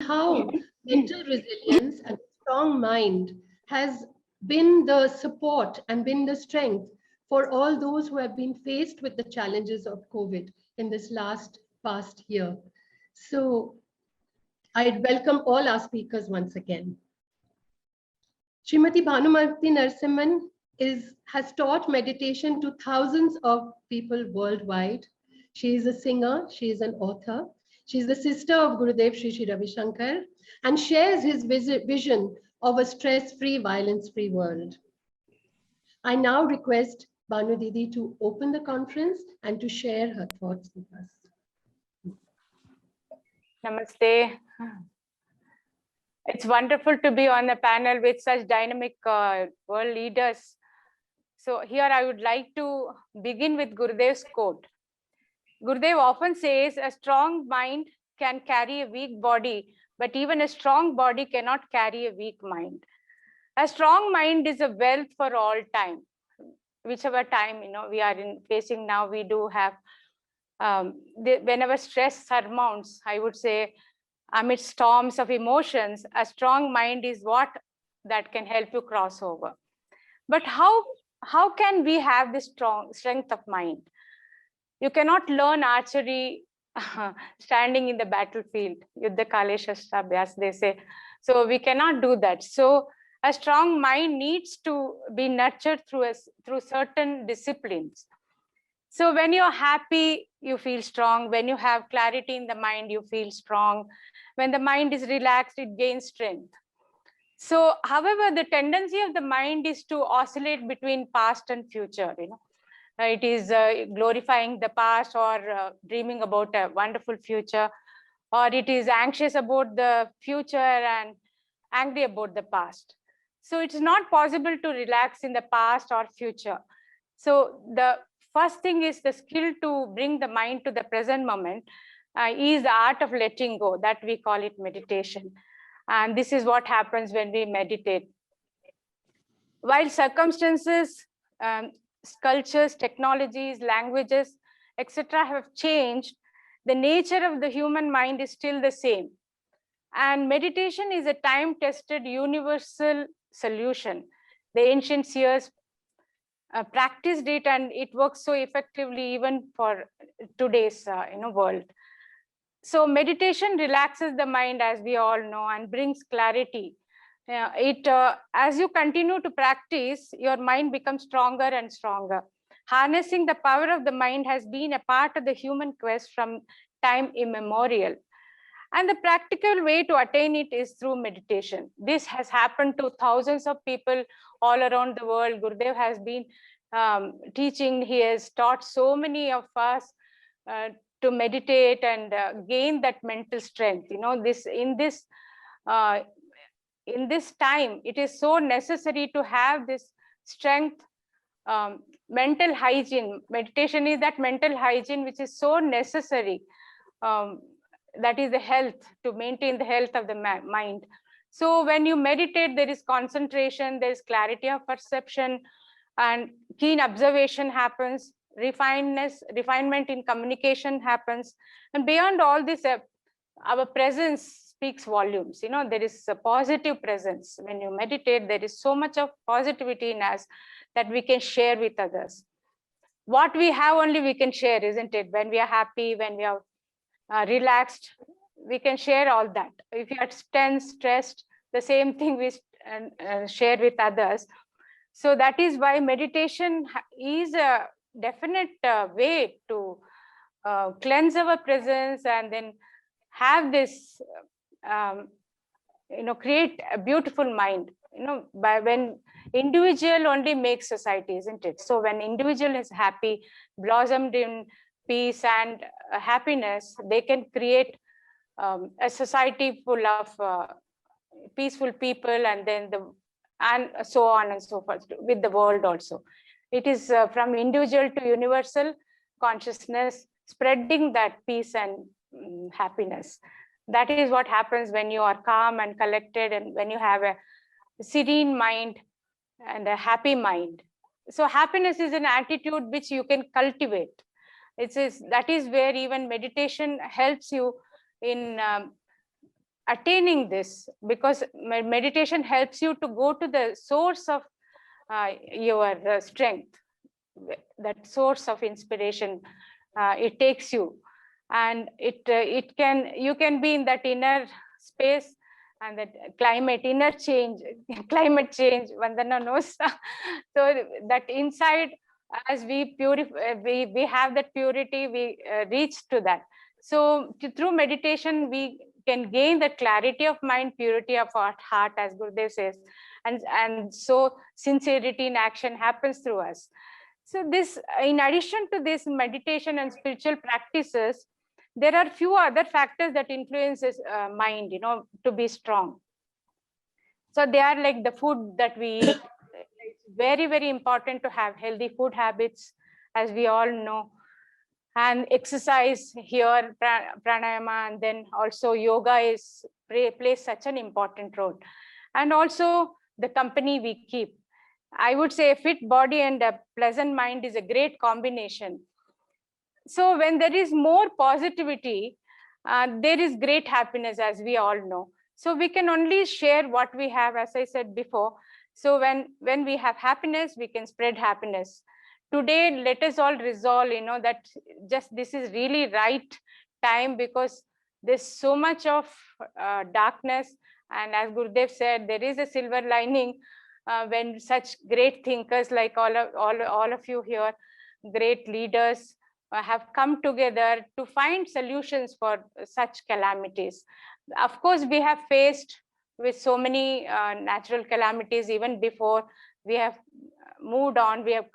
how mental resilience and strong mind has been the support and been the strength for all those who have been faced with the challenges of COVID in this past year. So I'd welcome all our speakers once again. Srimati Bhanumarti Narasimhan has taught meditation to thousands of people worldwide. She is a singer, she is an author, she is the sister of Gurudev Sri Sri Ravi Shankar and shares his vision of a stress-free, violence-free world. I now request Bhanu Didi to open the conference and to share her thoughts with us. Namaste. It's wonderful to be on a panel with such dynamic world leaders. So here I would like to begin with Gurudev's quote. Gurudev often says, a strong mind can carry a weak body, but even a strong body cannot carry a weak mind. A strong mind is a wealth for all time. Whichever time we are facing now, we do have, whenever stress surmounts, I would say, amid storms of emotions, a strong mind is what that can help you cross over. But how can we have this strength of mind? You cannot learn archery standing in the battlefield. Yuddha kale shastra abhyas, they say. So we cannot do that. So a strong mind needs to be nurtured through certain disciplines. So when you're happy, you feel strong. When you have clarity in the mind, you feel strong. When the mind is relaxed, it gains strength. So, however, the tendency of the mind is to oscillate between past and future. It is glorifying the past or dreaming about a wonderful future, or it is anxious about the future and angry about the past. So it's not possible to relax in the past or future. So the first thing is the skill to bring the mind to the present moment is the art of letting go, that we call it meditation. And this is what happens when we meditate. While circumstances, cultures, technologies, languages, etc. have changed, the nature of the human mind is still the same. And meditation is a time-tested universal solution. The ancient seers practiced it, and it works so effectively even for today's world. So meditation relaxes the mind, as we all know, and brings clarity. As you continue to practice, your mind becomes stronger and stronger. Harnessing the power of the mind has been a part of the human quest from time immemorial. And the practical way to attain it is through meditation. This has happened to thousands of people all around the world. Gurudev has been teaching. He has taught so many of us to meditate and gain that mental strength. In this time, it is so necessary to have this strength. Mental hygiene, meditation is that mental hygiene which is so necessary. That is the health, to maintain the health of the mind. So when you meditate, there is concentration, there is clarity of perception, and keen observation happens. Refinement in communication happens. And beyond all this, our presence speaks volumes. There is a positive presence. When you meditate, there is so much of positivity in us that we can share with others. What we have only we can share, isn't it? When we are happy, when we are relaxed, we can share all that. If you are tense, stressed, the same thing we share with others. So that is why meditation is a definite way to cleanse our presence and then have this, create a beautiful mind. By when individual only makes society, isn't it? So when individual is happy, blossomed in peace and happiness, they can create a society full of peaceful people, and so on and so forth with the world also. It is from individual to universal consciousness, spreading that peace and happiness. That is what happens when you are calm and collected, and when you have a serene mind and a happy mind. So happiness is an attitude which you can cultivate. That is where even meditation helps you in attaining this, because meditation helps you to go to the source of your strength, that source of inspiration. It takes you, and it can, you can be in that inner space, and that inner change, climate change, Vandana knows. So that inside, as we purify, we have that purity, we reach to that. So through meditation, we can gain the clarity of mind, purity of our heart, as Gurudev says, and so sincerity in action happens through us. So this, in addition to this meditation and spiritual practices, there are few other factors that influences mind, to be strong. So they are like the food that we eat. It's very, very important to have healthy food habits, as we all know. And exercise here, pranayama, and then also yoga plays such an important role. And also the company we keep. I would say a fit body and a pleasant mind is a great combination. So when there is more positivity, there is great happiness, as we all know. So we can only share what we have, as I said before. So when we have happiness, we can spread happiness. Today, let us all resolve, that just this is really right time, because there's so much of darkness. And as Gurudev said, there is a silver lining when such great thinkers like all of you here, great leaders, have come together to find solutions for such calamities. Of course, we have faced with so many natural calamities even before. We have moved on. We have,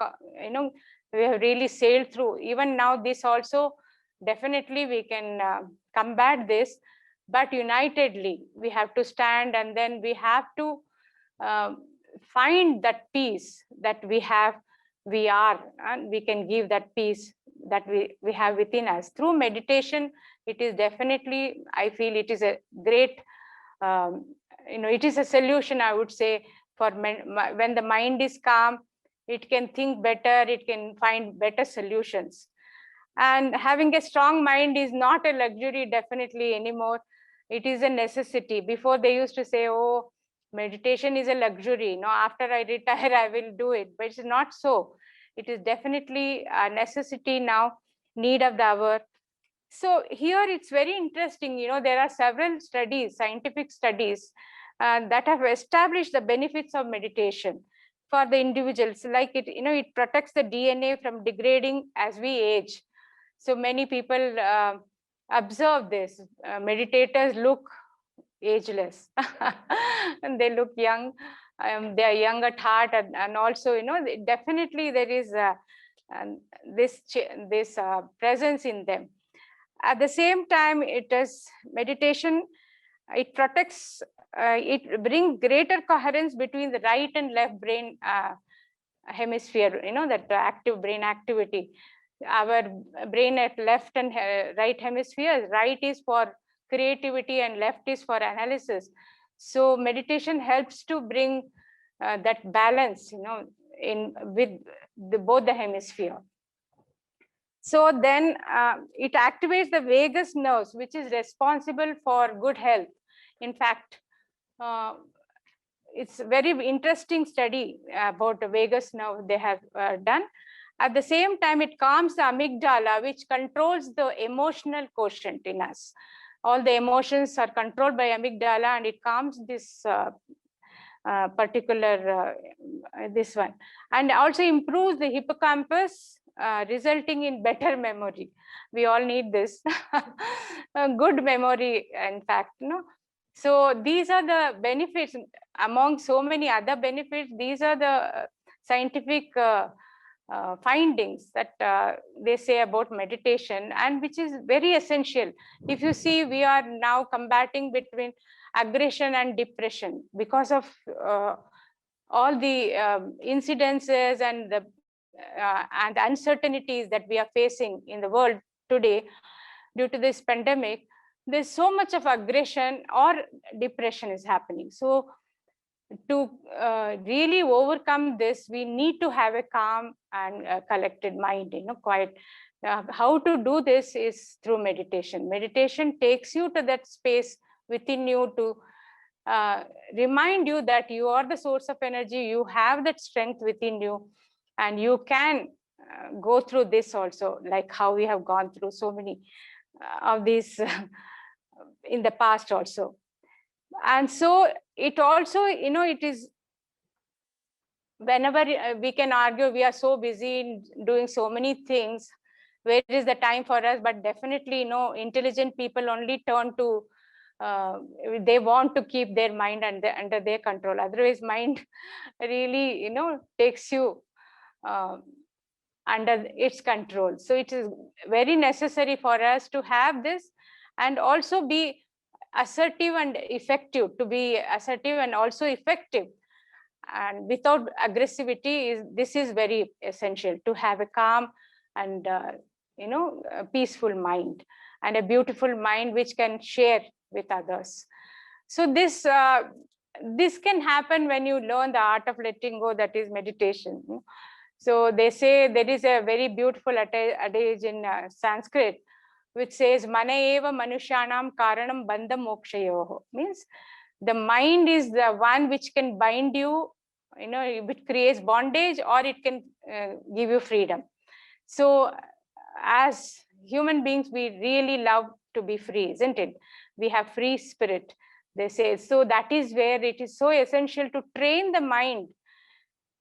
we have really sailed through. Even now, this also, definitely we can combat this, but unitedly we have to stand, and then we have to find that peace that we are, and we can give that peace that we have within us through meditation. It is definitely, I feel it is a great, it is a solution, I would say, for when the mind is calm, it can think better, it can find better solutions. And having a strong mind is not a luxury, definitely, anymore. It is a necessity. Before, they used to say, oh, meditation is a luxury. No, after I retire, I will do it. But it's not so. It is definitely a necessity now, need of the hour. So here it's very interesting. There are several studies, scientific studies, that have established the benefits of meditation for the individuals. Like it protects the DNA from degrading as we age. So many people observe this. Meditators look ageless and they look young. They are young at heart, and also definitely there is this presence in them. At the same time, meditation, it protects, it brings greater coherence between the right and left brain hemisphere, that active brain activity. Our brain at left and right hemisphere, right is for creativity and left is for analysis. So meditation helps to bring that balance, in with both the hemisphere. So then it activates the vagus nerves, which is responsible for good health. In fact, it's a very interesting study about the vagus nerve they have done. At the same time, it calms the amygdala, which controls the emotional quotient in us. All the emotions are controlled by amygdala, and it calms this particular this one, and also improves the hippocampus, resulting in better memory. We all need this. Good memory, in fact. So these are the benefits. Among so many other benefits, these are the scientific findings that they say about meditation, and which is very essential. If you see, we are now combating between aggression and depression because of all the incidences and the uncertainties that we are facing in the world today due to this pandemic. There's so much of aggression or depression is happening. So to really overcome this, we need to have a calm and collected mind, quiet. How to do this is through meditation. Meditation takes you to that space within you to remind you that you are the source of energy, you have that strength within you, and you can go through this also, like how we have gone through so many of these in the past also. And so it also, it is, whenever we can argue we are so busy in doing so many things, where is the time for us? But definitely, intelligent people only turn to, they want to keep their mind under their control. Otherwise, mind really, takes you under its control. So it is very necessary for us to have this, and also be assertive and effective, to be assertive and also effective. And without aggressivity, this is very essential, to have a calm and a peaceful mind, and a beautiful mind which can share with others. So this can happen when you learn the art of letting go, that is meditation. So they say, there is a very beautiful adage in Sanskrit which says, "Mana eva manushyanam karanam bandha mokshayoho," means the mind is the one which can bind you, it creates bondage, or it can give you freedom. So as human beings, we really love to be free, isn't it? We have free spirit, they say. So that is where it is so essential to train the mind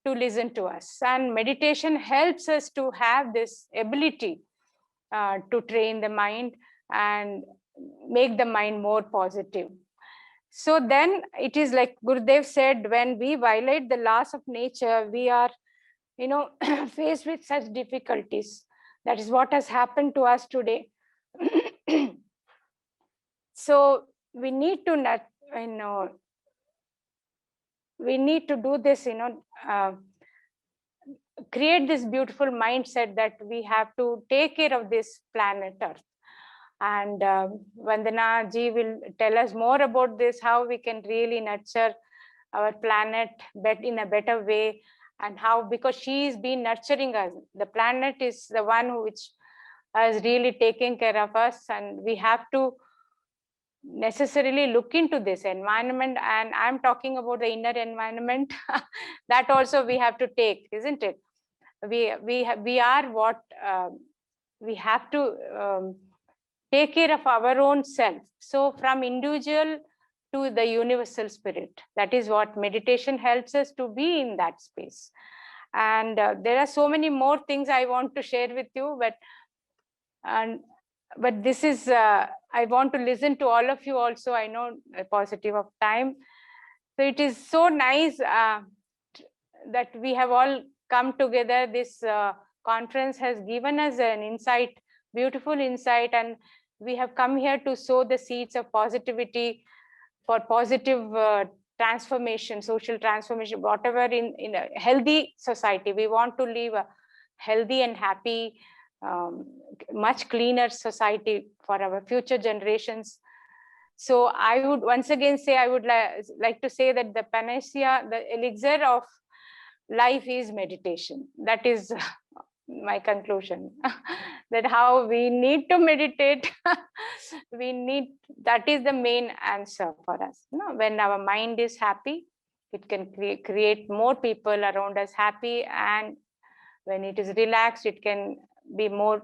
to listen to us. And meditation helps us to have this ability to train the mind and make the mind more positive. So then it is like Gurudev said, when we violate the laws of nature, we are, faced with such difficulties. That is what has happened to us today. So we need to we need to do this, create this beautiful mindset that we have to take care of this planet Earth. And Vandana ji will tell us more about this, how we can really nurture our planet in a better way, and how, because she has been nurturing us, the planet is the one which has really taken care of us, and we have to necessarily look into this environment. And I'm talking about the inner environment that also we have to take, isn't it? We are what we have to take care of our own self. So from individual to the universal spirit, that is what meditation helps us to be in that space. And there are so many more things I want to share with you, but this is I want to listen to all of you also. I know positive of time, so it is so nice that we have all come together. This conference has given us an insight, beautiful insight, and we have come here to sow the seeds of positivity for positive transformation, social transformation, whatever, in a healthy society. We want to live a healthy and happy, much cleaner society for our future generations. So I would once again say, I would like to say that the panacea, the elixir of life is meditation. That is my conclusion. That how we need to meditate. That is the main answer for us. When our mind is happy, it can create more people around us happy, and when it is relaxed, it can be more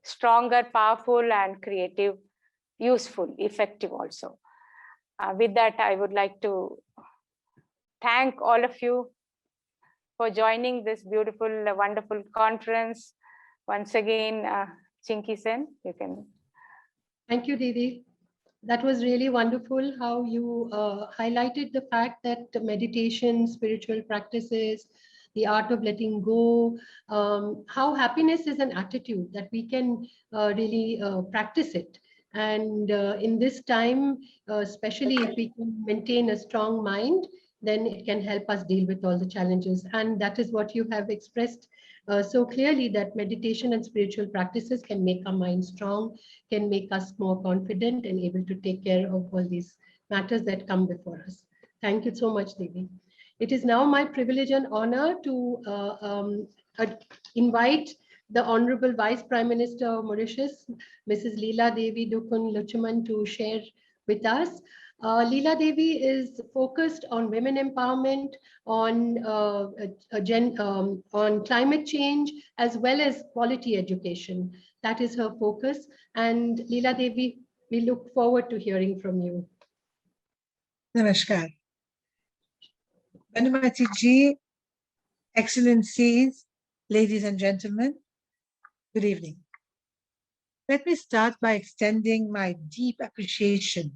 stronger, powerful, and creative, useful, effective also. With that, I would like to thank all of you for joining this beautiful, wonderful conference. Once again, Chinky Sen, you can. Thank you, Didi. That was really wonderful how you highlighted the fact that meditation, spiritual practices, the art of letting go, how happiness is an attitude that we can really practice it. And in this time, especially if we can maintain a strong mind, then it can help us deal with all the challenges. And that is what you have expressed so clearly, that meditation and spiritual practices can make our mind strong, can make us more confident and able to take care of all these matters that come before us. Thank you so much, Devi. It is now my privilege and honor to invite the Honorable Vice Prime Minister of Mauritius, Mrs. Leela Devi Dukun Luchaman, to share with us. Leela Devi is focused on women empowerment, on climate change, as well as quality education. That is her focus. And Leela Devi, we look forward to hearing from you. Namaskar. Banumati ji, Excellencies, ladies and gentlemen, good evening. Let me start by extending my deep appreciation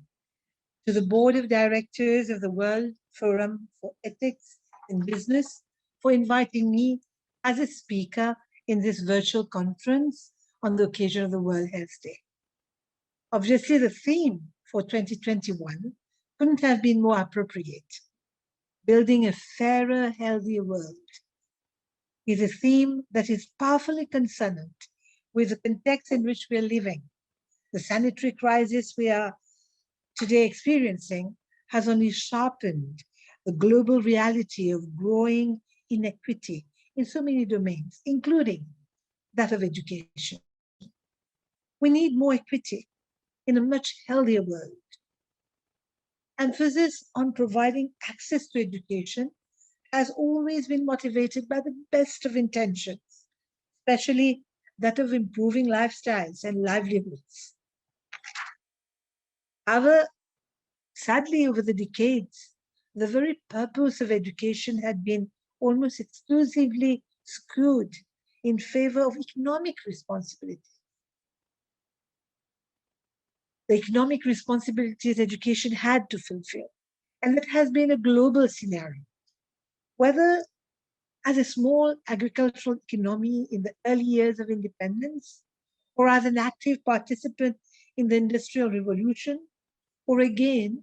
to the Board of Directors of the World Forum for Ethics in Business for inviting me as a speaker in this virtual conference on the occasion of the World Health Day. Obviously, the theme for 2021 couldn't have been more appropriate. Building a fairer, healthier world is a theme that is powerfully consonant with the context in which we are living. The sanitary crisis we are today experiencing has only sharpened the global reality of growing inequity in so many domains, including that of education. We need more equity in a much healthier world. Emphasis on providing access to education has always been motivated by the best of intentions, especially that of improving lifestyles and livelihoods. However, sadly, over the decades, the very purpose of education had been almost exclusively skewed in favor of economic responsibility. The economic responsibilities education had to fulfill, and that has been a global scenario. Whether as a small agricultural economy in the early years of independence, or as an active participant in the Industrial Revolution, or again,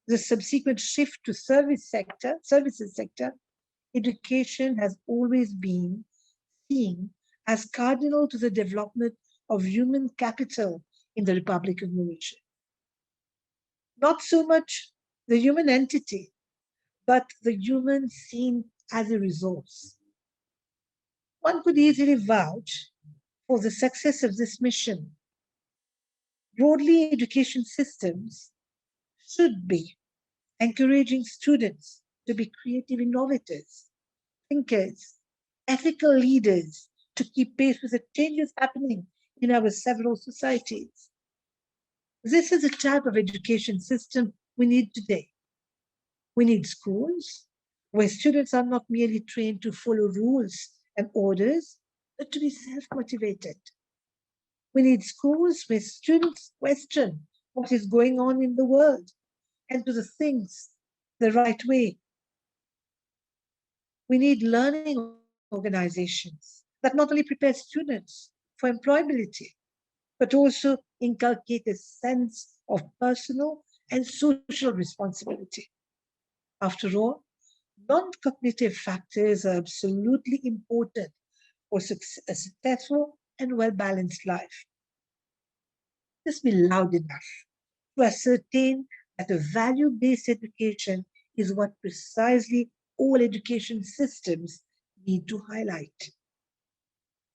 the subsequent shift to services sector, education has always been seen as cardinal to the development of human capital in the Republic of Mauritius. Not so much the human entity, but the human seen as a resource. One could easily vouch for the success of this mission. Broadly, education systems should be encouraging students to be creative innovators, thinkers, ethical leaders to keep pace with the changes happening in our several societies. This is the type of education system we need today. We need schools where students are not merely trained to follow rules and orders, but to be self-motivated. We need schools where students question what is going on in the world and do the things the right way. We need learning organizations that not only prepare students for employability, but also inculcate a sense of personal and social responsibility. After all, non-cognitive factors are absolutely important for a successful and well-balanced life. Just be loud enough to ascertain that a value-based education is what precisely all education systems need to highlight.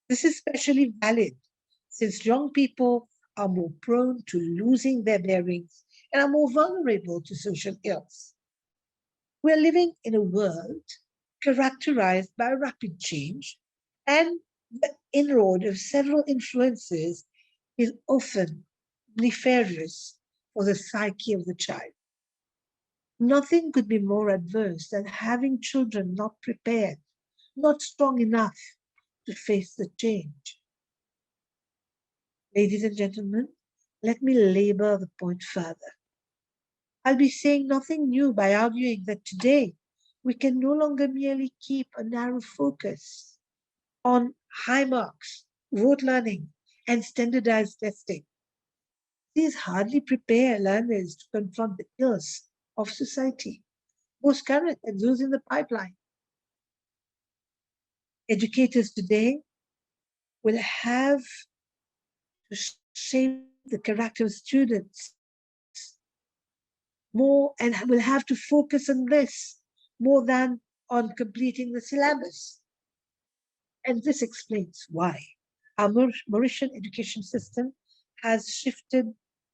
This is especially valid since young people are more prone to losing their bearings and are more vulnerable to social ills. We are living in a world characterized by rapid change, and the inroad of several influences is often nefarious for the psyche of the child. Nothing could be more adverse than having children not prepared, not strong enough to face the change. Ladies and gentlemen, let me labor the point further. I'll be saying nothing new by arguing that today we can no longer merely keep a narrow focus on high marks, rote learning, and standardized testing. These hardly prepare learners to confront the ills of society, both current and those in the pipeline. Educators today will have to shape the character of students more and will have to focus on this more than on completing the syllabus. And this explains why our Mauritian education system has shifted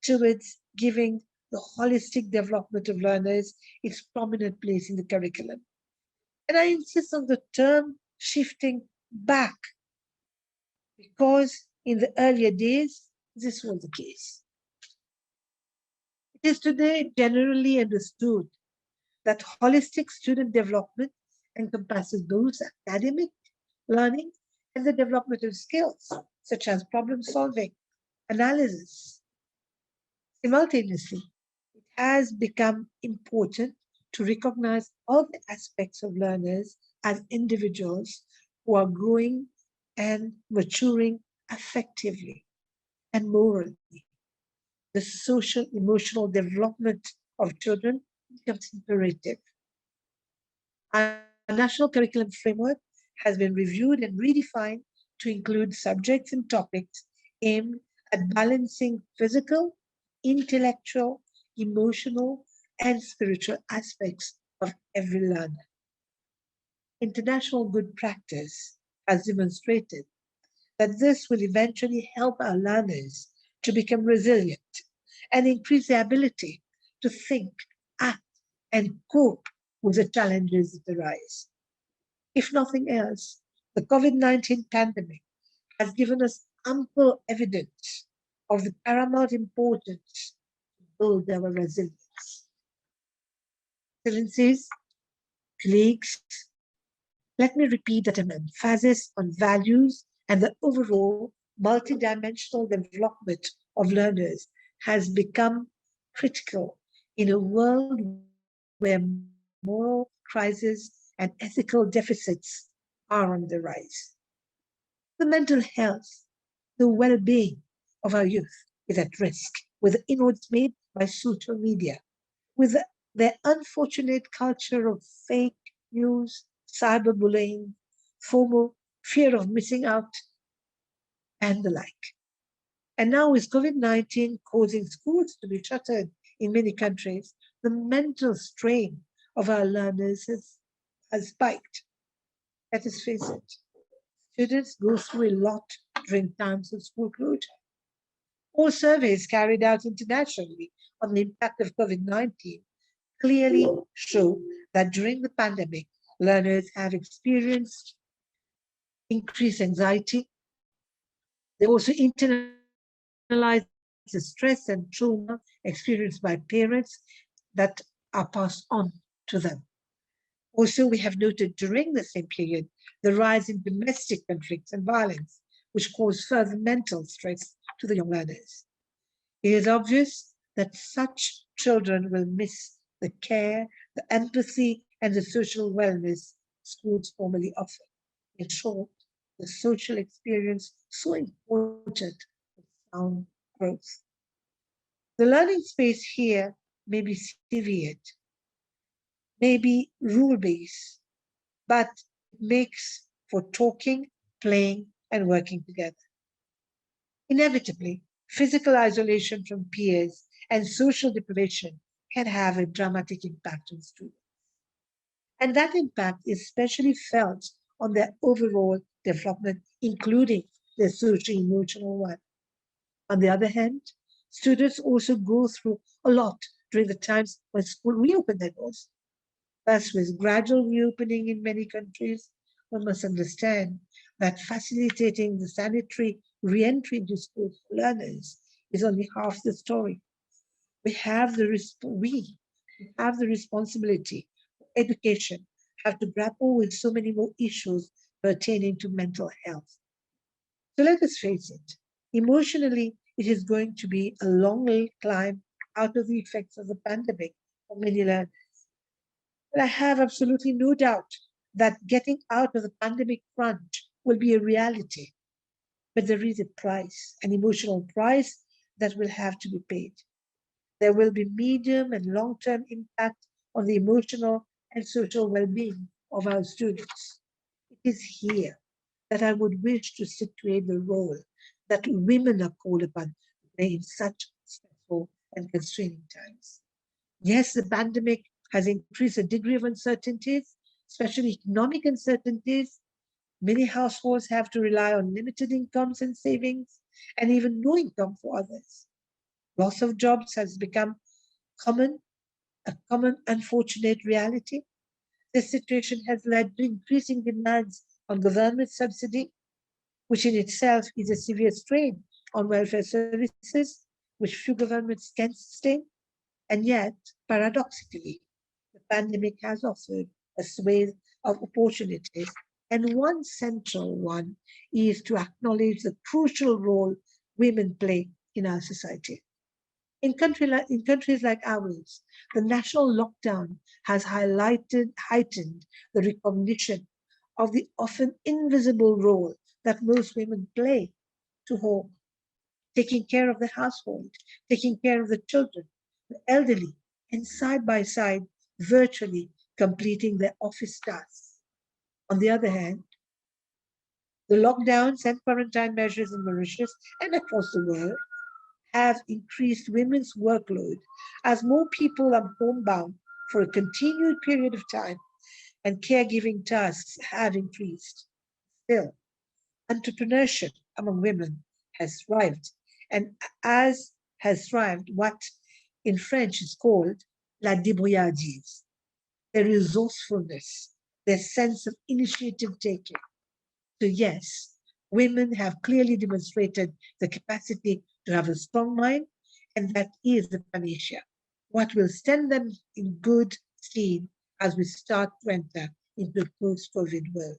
towards giving the holistic development of learners its prominent place in the curriculum. And I insist on the term shifting back because in the earlier days, this was the case. It is today generally understood that holistic student development encompasses both academic learning and the development of skills such as problem solving, analysis. Simultaneously, it has become important to recognize all the aspects of learners as individuals who are growing and maturing affectively and morally. The social emotional development of children becomes imperative. Our national curriculum framework has been reviewed and redefined to include subjects and topics aimed at balancing physical, intellectual, emotional, and spiritual aspects of every learner. International good practice has demonstrated that this will eventually help our learners to become resilient and increase their ability to think, act, and cope with the challenges that arise. If nothing else, the COVID-19 pandemic has given us ample evidence of the paramount importance to build our resilience. Excellencies, colleagues, let me repeat that an emphasis on values and the overall multidimensional development of learners has become critical in a world where moral crises and ethical deficits are on the rise. The mental health, the well being of our youth is at risk with the inroads made by social media, with their unfortunate culture of fake news, cyberbullying, FOMO, fear of missing out, and the like. And now, with COVID 19 causing schools to be shuttered in many countries, the mental strain of our learners has spiked. Let us face it, students go through a lot during times of school closure. All surveys carried out internationally on the impact of COVID 19 clearly show that during the pandemic, learners have experienced increased anxiety. They also internalize the stress and trauma experienced by parents that are passed on to them. Also, we have noted during the same period the rise in domestic conflicts and violence, which cause further mental stress to the young learners. It is obvious that such children will miss the care, the empathy, and the social wellness schools formally offer. In short, the social experience so important for sound growth. The learning space here may be severed, may be rule based, but it makes for talking, playing, and working together. Inevitably, physical isolation from peers and social deprivation can have a dramatic impact on students. And that impact is especially felt on their overall development, including their social emotional one. On the other hand, students also go through a lot during the times when school reopened their doors. Thus, with gradual reopening in many countries, one must understand that facilitating the sanitary re-entry into schools for learners is only half the story. We have the we have the responsibility for education, have to grapple with so many more issues pertaining to mental health. So let us face it, emotionally, it is going to be a long climb out of the effects of the pandemic for many learners. But I have absolutely no doubt that getting out of the pandemic crunch will be a reality. But there is a price, an emotional price that will have to be paid. There will be medium and long term impact on the emotional and social well being of our students. It is here that I would wish to situate the role that women are called upon to play in such stressful and constraining times. Yes, the pandemic has increased the degree of uncertainties, especially economic uncertainties. Many households have to rely on limited incomes and savings, and even no income for others. Loss of jobs has become common, a common unfortunate reality. This situation has led to increasing demands on government subsidy, which in itself is a severe strain on welfare services, which few governments can sustain. And yet, paradoxically, the pandemic has offered a swathe of opportunities, and one central one is to acknowledge the crucial role women play in our society. In countries like ours, the national lockdown has heightened the recognition of the often invisible role that most women play to home, taking care of the household, taking care of the children, the elderly, and side by side, virtually completing their office tasks. On the other hand, the lockdowns and quarantine measures in Mauritius and across the world have increased women's workload as more people are homebound for a continued period of time and caregiving tasks have increased. Still, entrepreneurship among women has thrived, and as has thrived what in French is called la débrouillardise, their resourcefulness, their sense of initiative taking. So, yes, women have clearly demonstrated the capacity to have a strong mind, and that is the panacea. What will stand them in good stead as we start to enter into the post COVID world.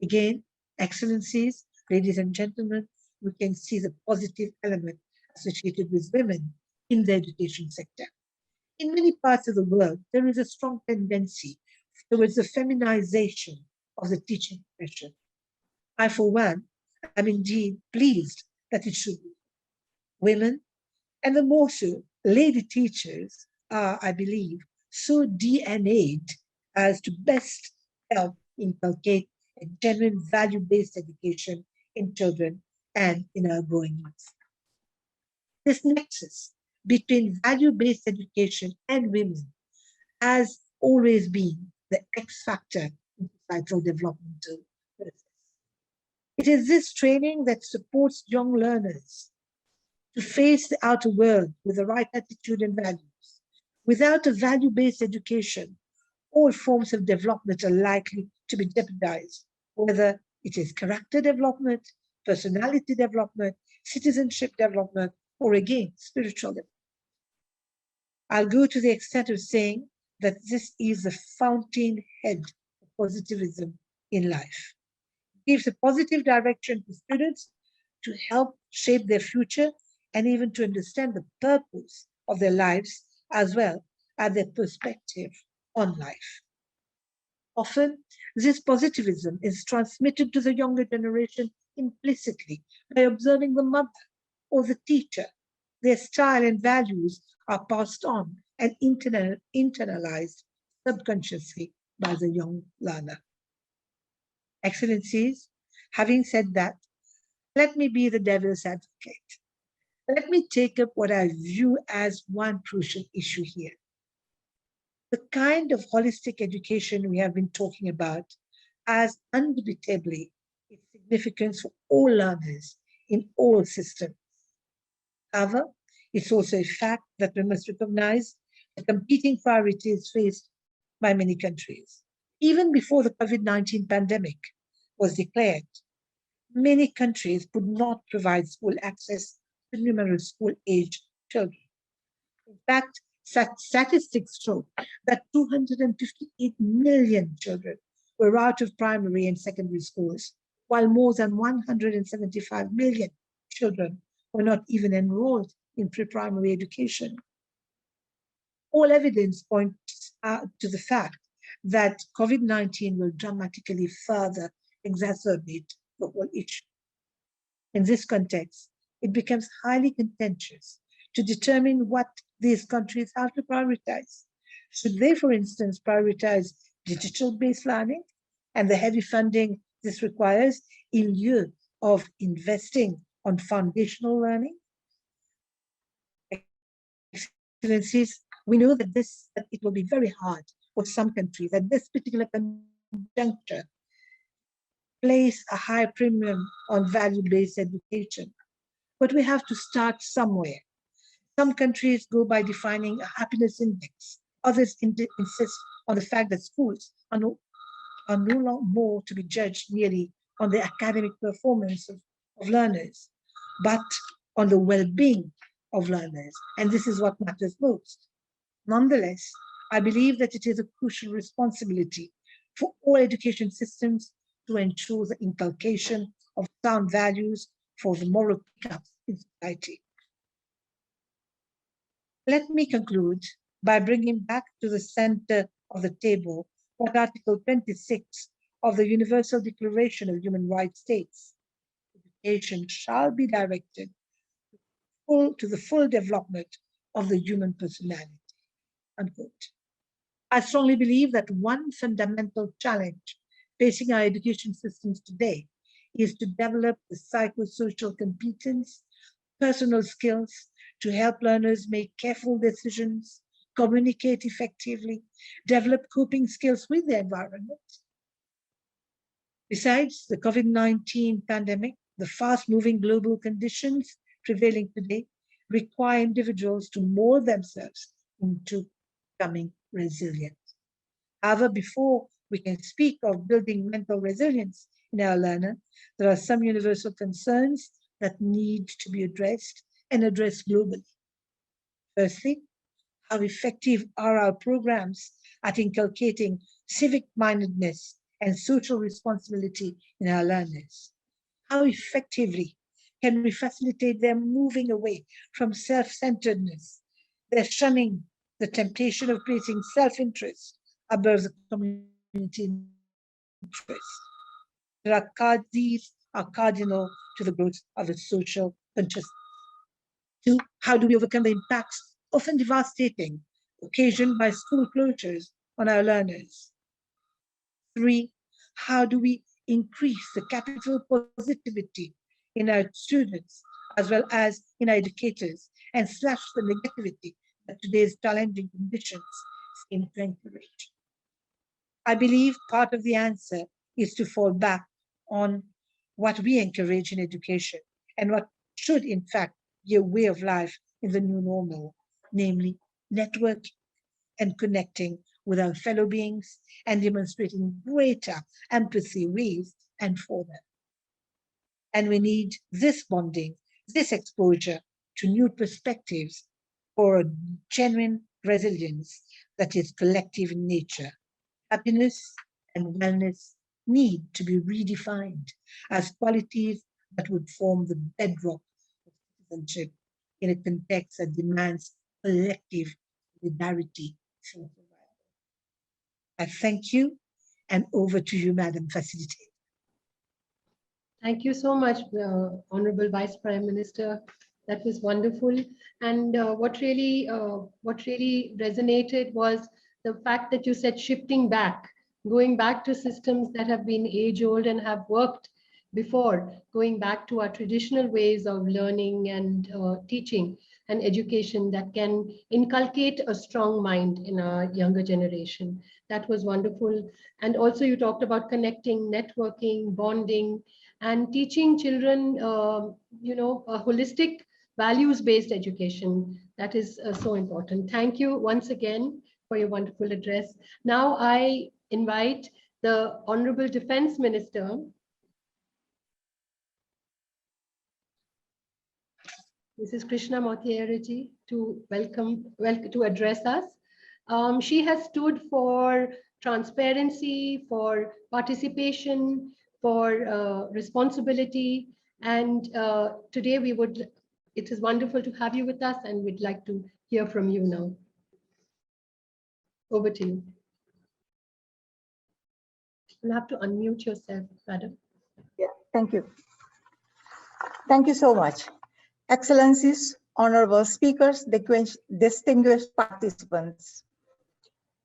Again, excellencies, ladies and gentlemen, we can see the positive element associated with women in the education sector. In many parts of the world, there is a strong tendency towards the feminization of the teaching profession. I, for one, am indeed pleased that it should be. Women, and the more so, lady teachers are, I believe, so DNA'd as to best help inculcate a genuine value-based education in children and in our growing youth. This nexus between value-based education and women has always been the X factor in societal developmental process. It is this training that supports young learners to face the outer world with the right attitude and values. Without a value-based education, all forms of development are likely to be jeopardized, whether it is character development, personality development, citizenship development, or again, spiritual development. I'll go to the extent of saying that this is the fountainhead of positivism in life. It gives a positive direction to students to help shape their future and even to understand the purpose of their lives as well as their perspective on life. Often, this positivism is transmitted to the younger generation implicitly by observing the mother or the teacher. Their style and values are passed on and internalized subconsciously by the young learner. Excellencies, having said that, let me be the devil's advocate. Let me take up what I view as one crucial issue here. The kind of holistic education we have been talking about has undebatably its significance for all learners in all systems. However, it's also a fact that we must recognize the competing priorities faced by many countries. Even before the COVID-19 pandemic was declared, many countries could not provide school access to numerous school-aged children. In fact, statistics show that 258 million children were out of primary and secondary schools, while more than 175 million children were not even enrolled in pre-primary education. All evidence points to the fact that COVID-19 will dramatically further exacerbate the whole issue. In this context, it becomes highly contentious to determine what these countries have to prioritize. Should they, for instance, prioritize digital-based learning and the heavy funding this requires in lieu of investing on foundational learning? Excellencies, we know that it will be very hard for some countries at this particular conjuncture place a high premium on value-based education. But we have to start somewhere. Some countries go by defining a happiness index. Others insist on the fact that schools are no more to be judged merely on the academic performance of learners, but on the well-being of learners. And this is what matters most. Nonetheless, I believe that it is a crucial responsibility for all education systems to ensure the inculcation of sound values for the moral pickup in society. Let me conclude by bringing back to the center of the table what Article 26 of the Universal Declaration of Human Rights states. Education shall be directed to the full development of the human personality. Unquote. I strongly believe that one fundamental challenge facing our education systems today is to develop the psychosocial competence, personal skills to help learners make careful decisions, communicate effectively, develop coping skills with the environment. Besides the COVID-19 pandemic, the fast-moving global conditions prevailing today require individuals to mold themselves into becoming resilient. However, before we can speak of building mental resilience in our learner, there are some universal concerns that need to be addressed and addressed globally. Firstly, how effective are our programs at inculcating civic-mindedness and social responsibility in our learners? How effectively can we facilitate them moving away from self-centeredness, their shunning the temptation of placing self-interest above the community interest? These are cardinal to the growth of the social consciousness. Two, how do we overcome the impacts, often devastating, occasioned by school closures on our learners? Three, how do we increase the capital positivity in our students as well as in our educators and slash the negativity that today's challenging conditions seem to encourage? I believe part of the answer is to fall back on what we encourage in education and what should, in fact, be a way of life in the new normal, namely networking and connecting with our fellow beings and demonstrating greater empathy with and for them. And we need this bonding, this exposure to new perspectives for a genuine resilience that is collective in nature. Happiness and wellness need to be redefined as qualities that would form the bedrock of citizenship in a context that demands collective solidarity. I thank you, and over to you, Madam Facilitator. Thank you so much, Honorable Vice Prime Minister. That was wonderful. And what really resonated was the fact that you said shifting back, going back to systems that have been age-old and have worked before, going back to our traditional ways of learning and teaching and education that can inculcate a strong mind in our younger generation. That was wonderful. And also you talked about connecting, networking, bonding, and teaching children, a holistic values-based education. That is so important. Thank you once again for your wonderful address. Now I invite the Honorable Defense Minister, Mrs. Krishna Motieraji, to address us. She has stood for transparency, for participation, for responsibility, and today it is wonderful to have you with us, and we'd like to hear from you now. Over to you. You'll have to unmute yourself, madam. Yeah, thank you. Thank you so much. Excellencies, honorable speakers, distinguished participants.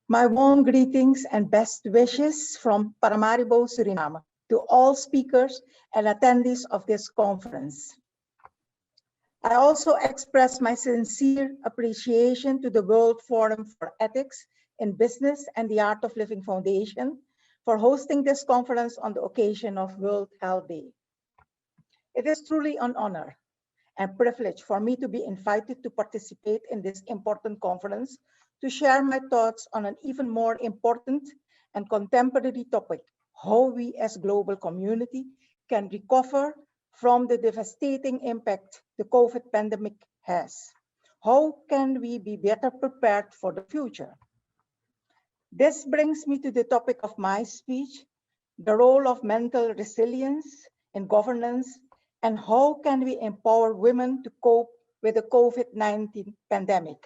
My warm greetings and best wishes from Paramaribo, Suriname, to all speakers and attendees of this conference. I also express my sincere appreciation to the World Forum for Ethics in Business and the Art of Living Foundation for hosting this conference on the occasion of World Health Day. It is truly an honor and privilege for me to be invited to participate in this important conference to share my thoughts on an even more important and contemporary topic, how we as global community can recover from the devastating impact the COVID pandemic has. How can we be better prepared for the future? This brings me to the topic of my speech, the role of mental resilience in governance, and how can we empower women to cope with the COVID-19 pandemic.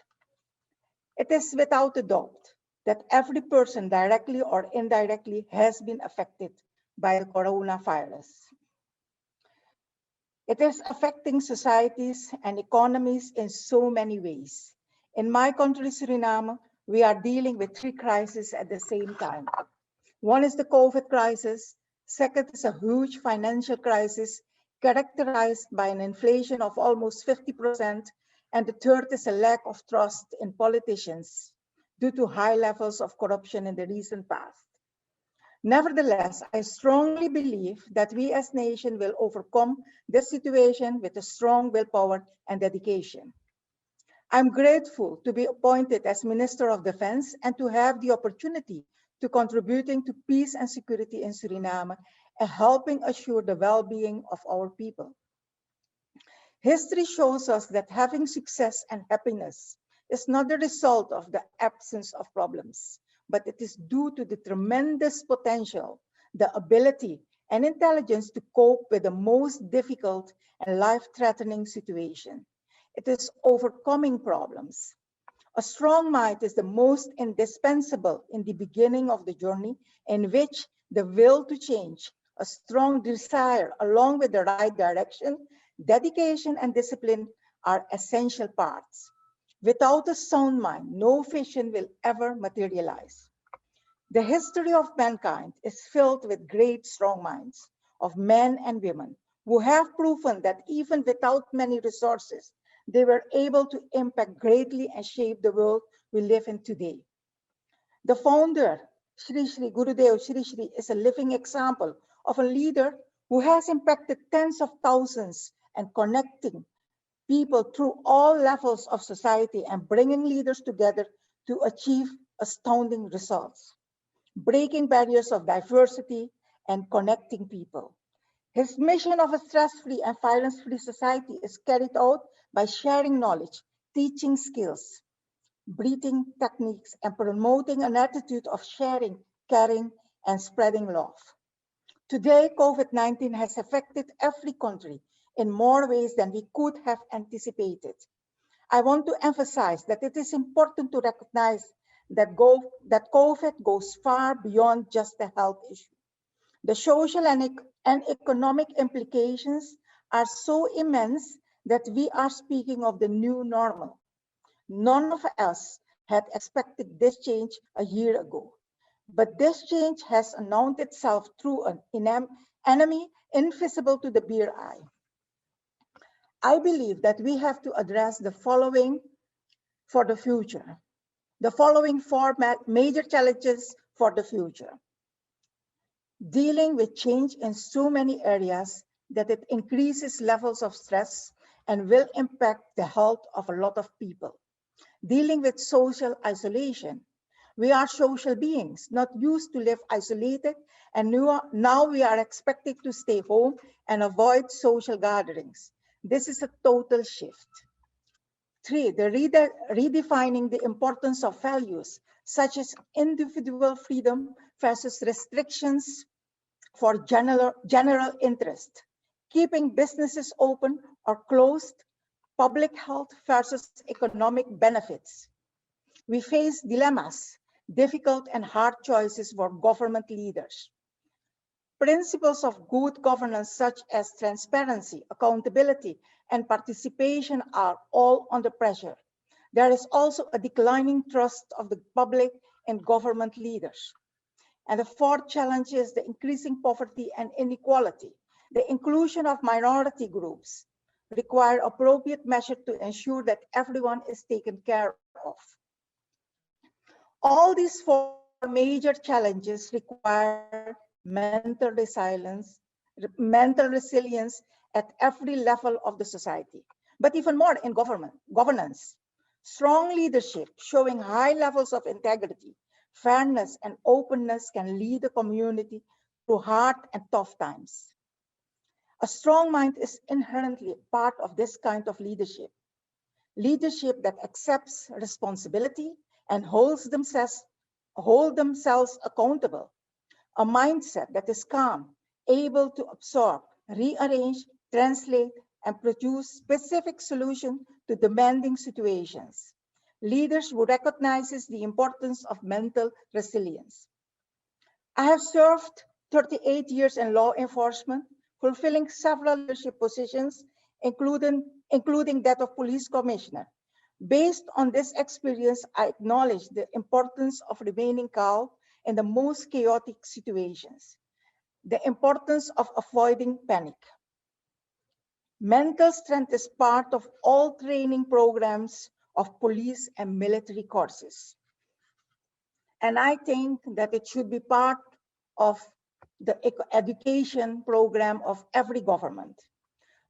It is without a doubt that every person directly or indirectly has been affected by the coronavirus. It is affecting societies and economies in so many ways. In my country, Suriname, we are dealing with 3 crises at the same time. One is the COVID crisis. Second is a huge financial crisis characterized by an inflation of almost 50%. And the third is a lack of trust in politicians due to high levels of corruption in the recent past. Nevertheless, I strongly believe that we as nation will overcome this situation with a strong willpower and dedication. I'm grateful to be appointed as Minister of Defense and to have the opportunity to contributing to peace and security in Suriname and helping assure the well-being of our people. History shows us that having success and happiness is not the result of the absence of problems, but it is due to the tremendous potential, the ability, and intelligence to cope with the most difficult and life-threatening situation. It is overcoming problems. A strong mind is the most indispensable in the beginning of the journey in which the will to change, a strong desire along with the right direction, dedication and discipline are essential parts. Without a sound mind, no vision will ever materialize. The history of mankind is filled with great strong minds of men and women who have proven that even without many resources, they were able to impact greatly and shape the world we live in today. The founder, Sri Sri Gurudev Sri Sri, is a living example of a leader who has impacted tens of thousands and connecting people through all levels of society and bringing leaders together to achieve astounding results, breaking barriers of diversity and connecting people. His mission of a stress-free and violence-free society is carried out by sharing knowledge, teaching skills, breathing techniques, and promoting an attitude of sharing, caring, and spreading love. Today, COVID-19 has affected every country in more ways than we could have anticipated. I want to emphasize that it is important to recognize that COVID goes far beyond just a health issue. The social and economic implications are so immense that we are speaking of the new normal. None of us had expected this change a year ago, but this change has announced itself through an enemy invisible to the bare eye. I believe that we have to address the following for the future. The following 4 major challenges for the future. Dealing with change in so many areas that it increases levels of stress and will impact the health of a lot of people. Dealing with social isolation. We are social beings, not used to live isolated, and now we are expected to stay home and avoid social gatherings. This is a total shift. 3, redefining the importance of values, such as individual freedom versus restrictions for general interest, keeping businesses open or closed, public health versus economic benefits. We face dilemmas, difficult and hard choices for government leaders. Principles of good governance such as transparency, accountability, and participation are all under pressure. There is also a declining trust of the public in government leaders. And the 4th challenge is the increasing poverty and inequality. The inclusion of minority groups require appropriate measures to ensure that everyone is taken care of. All these 4 major challenges require mental resilience at every level of the society. but even more in governance. Strong leadership showing high levels of integrity, fairness, and openness can lead a community through hard and tough times. A strong mind is inherently part of this kind of leadership. Leadership that accepts responsibility and hold themselves accountable. A mindset that is calm, able to absorb, rearrange, translate, and produce specific solutions to demanding situations. Leaders who recognizes the importance of mental resilience. I have served 38 years in law enforcement, fulfilling several leadership positions, including that of police commissioner. Based on this experience, I acknowledge the importance of remaining calm in the most chaotic situations, the importance of avoiding panic. Mental strength is part of all training programs of police and military courses. And I think that it should be part of the education program of every government.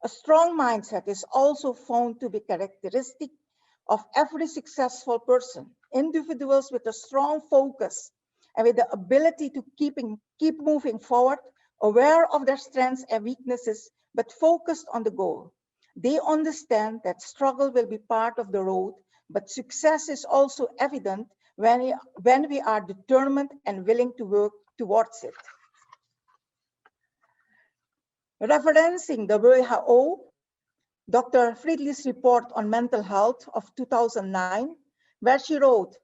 A strong mindset is also found to be characteristic of every successful person. Individuals with a strong focus and with the ability to keep moving forward, aware of their strengths and weaknesses, but focused on the goal. They understand that struggle will be part of the road, but success is also evident when we are determined and willing to work towards it. Referencing the WHO, Dr. Friedlich's report on mental health of 2009, where she wrote,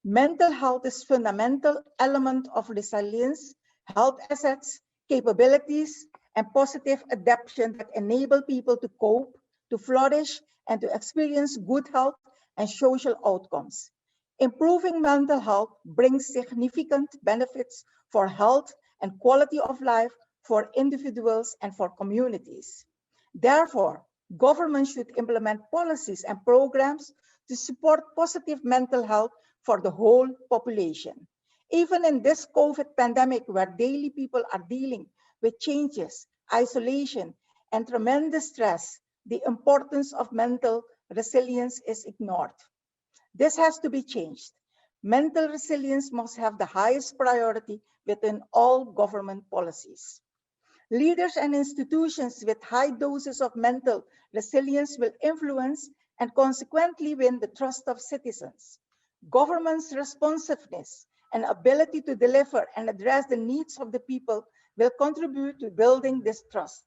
mental health is fundamental element of resilience, health assets, capabilities, and positive adaptation that enable people to cope, to flourish, and to experience good health and social outcomes. Improving mental health brings significant benefits for health and quality of life for individuals and for communities. Therefore, government should implement policies and programs to support positive mental health for the whole population. Even in this COVID pandemic, where daily people are dealing with changes, isolation, and tremendous stress, the importance of mental resilience is ignored. This has to be changed. Mental resilience must have the highest priority within all government policies. Leaders and institutions with high doses of mental resilience will influence and consequently win the trust of citizens. Government's responsiveness and ability to deliver and address the needs of the people will contribute to building this trust.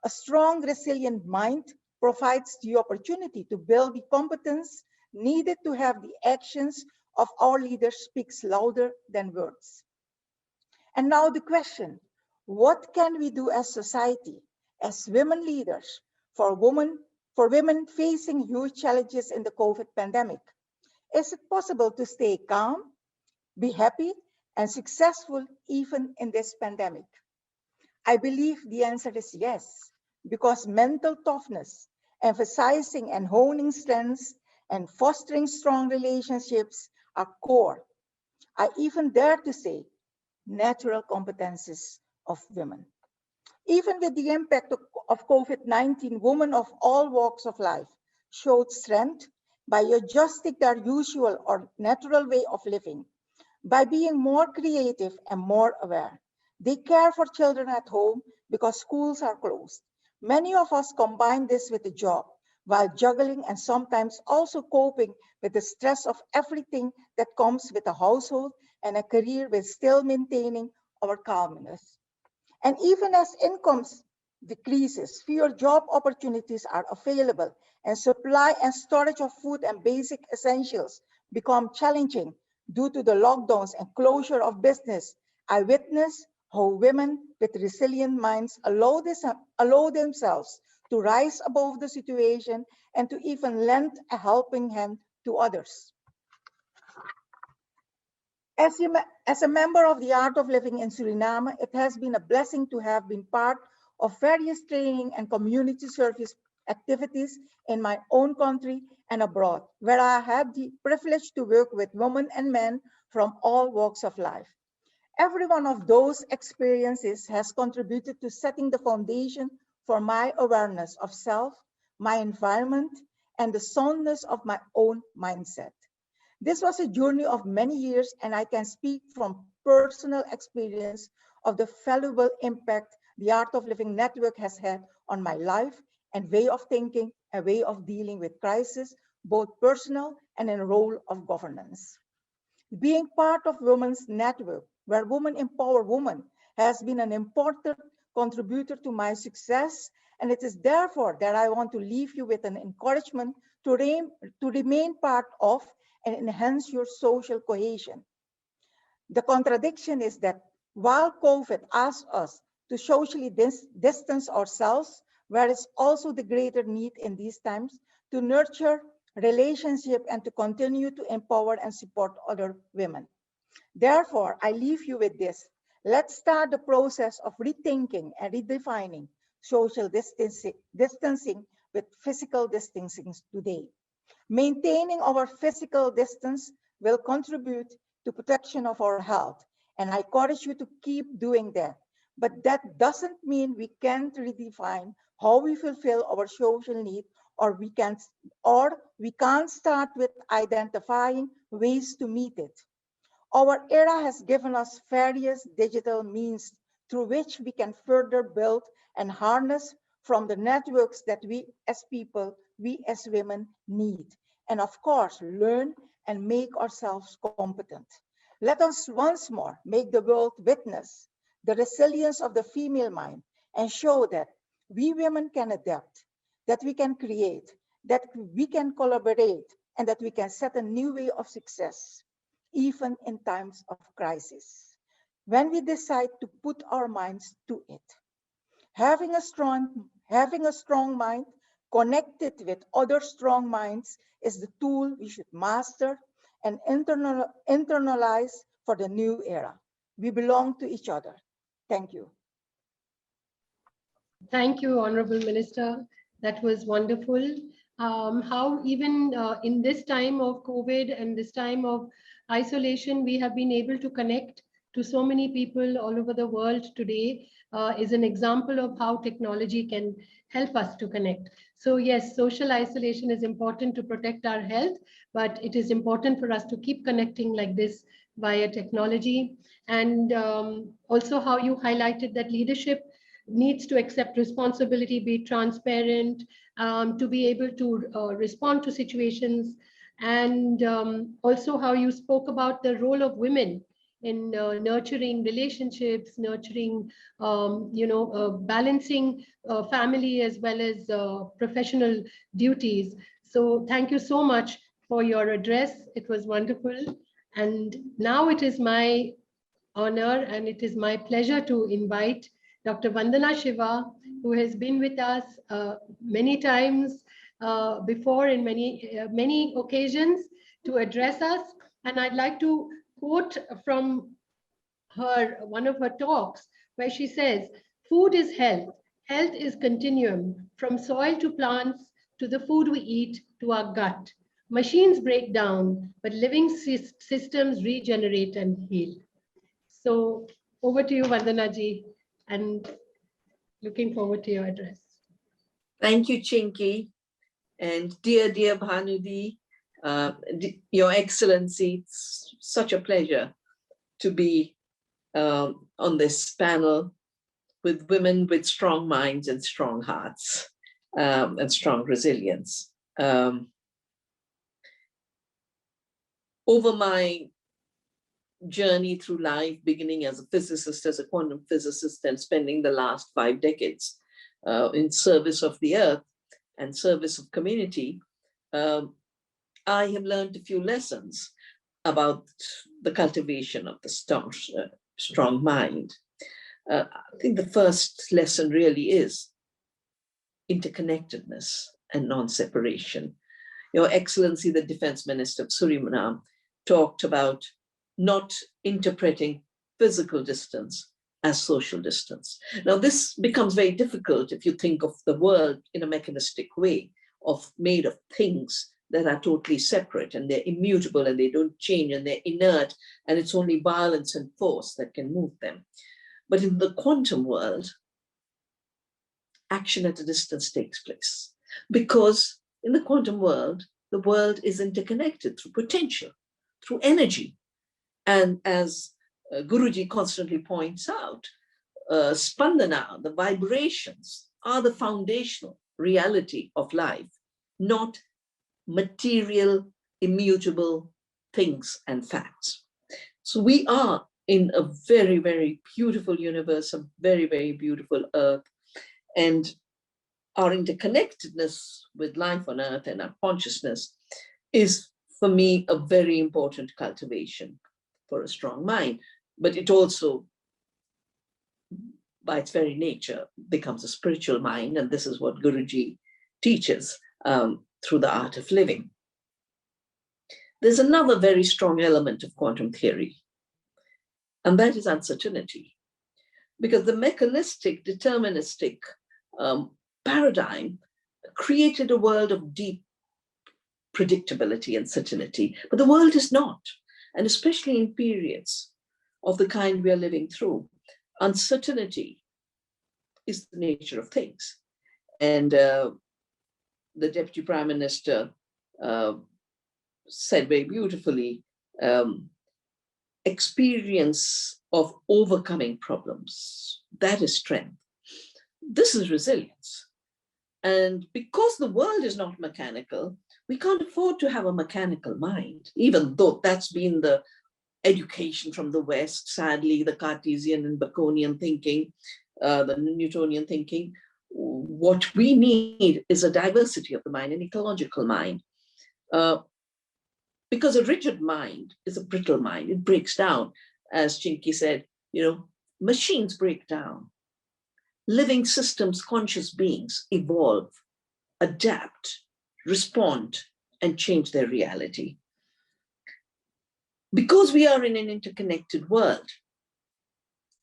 A strong, resilient mind provides the opportunity to build the competence needed to have the actions of our leaders speaks louder than words. And now the question, what can we do as society, as women leaders, for women facing huge challenges in the COVID pandemic? Is it possible to stay calm, be happy, and successful even in this pandemic? I believe the answer is yes, because mental toughness, emphasizing and honing strengths, and fostering strong relationships are core. I even dare to say natural competencies of women. Even with the impact of COVID-19, women of all walks of life showed strength by adjusting their usual or natural way of living, by being more creative and more aware. They care for children at home because schools are closed. Many of us combine this with a job while juggling and sometimes also coping with the stress of everything that comes with a household and a career while still maintaining our calmness. And even as incomes decreases, fewer job opportunities are available, and supply and storage of food and basic essentials become challenging due to the lockdowns and closure of business. I witness how women with resilient minds allow themselves to rise above the situation and to even lend a helping hand to others. As a member of the Art of Living in Suriname, it has been a blessing to have been part of various training and community service activities in my own country and abroad, where I had the privilege to work with women and men from all walks of life. Every one of those experiences has contributed to setting the foundation for my awareness of self, my environment, and the soundness of my own mindset. This was a journey of many years, and I can speak from personal experience of the valuable impact the Art of Living Network has had on my life and way of thinking, a way of dealing with crisis, both personal and in role of governance. Being part of Women's Network, where Women Empower Women, has been an important contributor to my success, and it is therefore that I want to leave you with an encouragement to remain part of and enhance your social cohesion. The contradiction is that while COVID asks us to socially distance ourselves, there is also the greater need in these times to nurture relationship and to continue to empower and support other women. Therefore, I leave you with this. Let's start the process of rethinking and redefining social distancing with physical distancing today. Maintaining our physical distance will contribute to protection of our health, and I encourage you to keep doing that. But that doesn't mean we can't redefine how we fulfill our social need, or we can't start with identifying ways to meet it. Our era has given us various digital means through which we can further build and harness from the networks that we as people, we as women need. And of course, learn and make ourselves competent. Let us once more make the world witness the resilience of the female mind and show that we women can adapt, that we can create, that we can collaborate, and that we can set a new way of success, even in times of crisis. When we decide to put our minds to it, having a strong mind connected with other strong minds is the tool we should master and internalize for the new era. We belong to each other. Thank you. Thank you, Honorable Minister. That was wonderful. How even in this time of COVID and this time of isolation, we have been able to connect to so many people all over the world today is an example of how technology can help us to connect. So yes, social isolation is important to protect our health, but it is important for us to keep connecting like this via technology. And also how you highlighted that leadership needs to accept responsibility, be transparent, to be able to respond to situations, and also how you spoke about the role of women in nurturing relationships, nurturing, balancing family as well as professional duties. So thank you so much for your address. It was wonderful. And now it is my honor and it is my pleasure to invite Dr. Vandana Shiva, who has been with us many times before in many occasions to address us. And I'd like to quote from her, one of her talks, where she says, "Food is health. Health is continuum, from soil to plants, to the food we eat, to our gut. Machines break down, but living systems regenerate and heal." So over to you, Vandana ji, and looking forward to your address. Thank you, Chinky. And dear Bhanudi, Your Excellency, it's such a pleasure to be on this panel with women with strong minds and strong hearts and strong resilience. Over my journey through life, beginning as a physicist, as a quantum physicist, and spending the last 5 decades in service of the earth and service of community, I have learned a few lessons about the cultivation of the strong mind. I think the first lesson really is interconnectedness and non-separation. Your Excellency, the Defense Minister of Suriname, talked about not interpreting physical distance as social distance. Now, this becomes very difficult if you think of the world in a mechanistic way, made of things that are totally separate and they're immutable and they don't change and they're inert, and it's only violence and force that can move them. But in the quantum world, action at a distance takes place. Because in the quantum world, the world is interconnected through potential, through energy. And as Guruji constantly points out, spandana, the vibrations, are the foundational reality of life, not material, immutable things and facts. So we are in a very, very beautiful universe, a very, very beautiful earth. And our interconnectedness with life on earth and our consciousness is, for me, a very important cultivation for a strong mind. But it also, by its very nature, becomes a spiritual mind. And this is what Guruji teaches through the art of living. There's another very strong element of quantum theory, and that is uncertainty. Because the mechanistic, deterministic paradigm created a world of deep predictability and certainty, but the world is not. And especially in periods of the kind we are living through, uncertainty is the nature of things. And the Deputy Prime Minister said very beautifully, experience of overcoming problems, that is strength. This is resilience. And because the world is not mechanical, we can't afford to have a mechanical mind, even though that's been the education from the West, sadly, the Cartesian and Baconian thinking, the Newtonian thinking. What we need is a diversity of the mind, an ecological mind. Because a rigid mind is a brittle mind. It breaks down. As Chinky said, machines break down. Living systems, conscious beings evolve, adapt, respond, and change their reality. Because we are in an interconnected world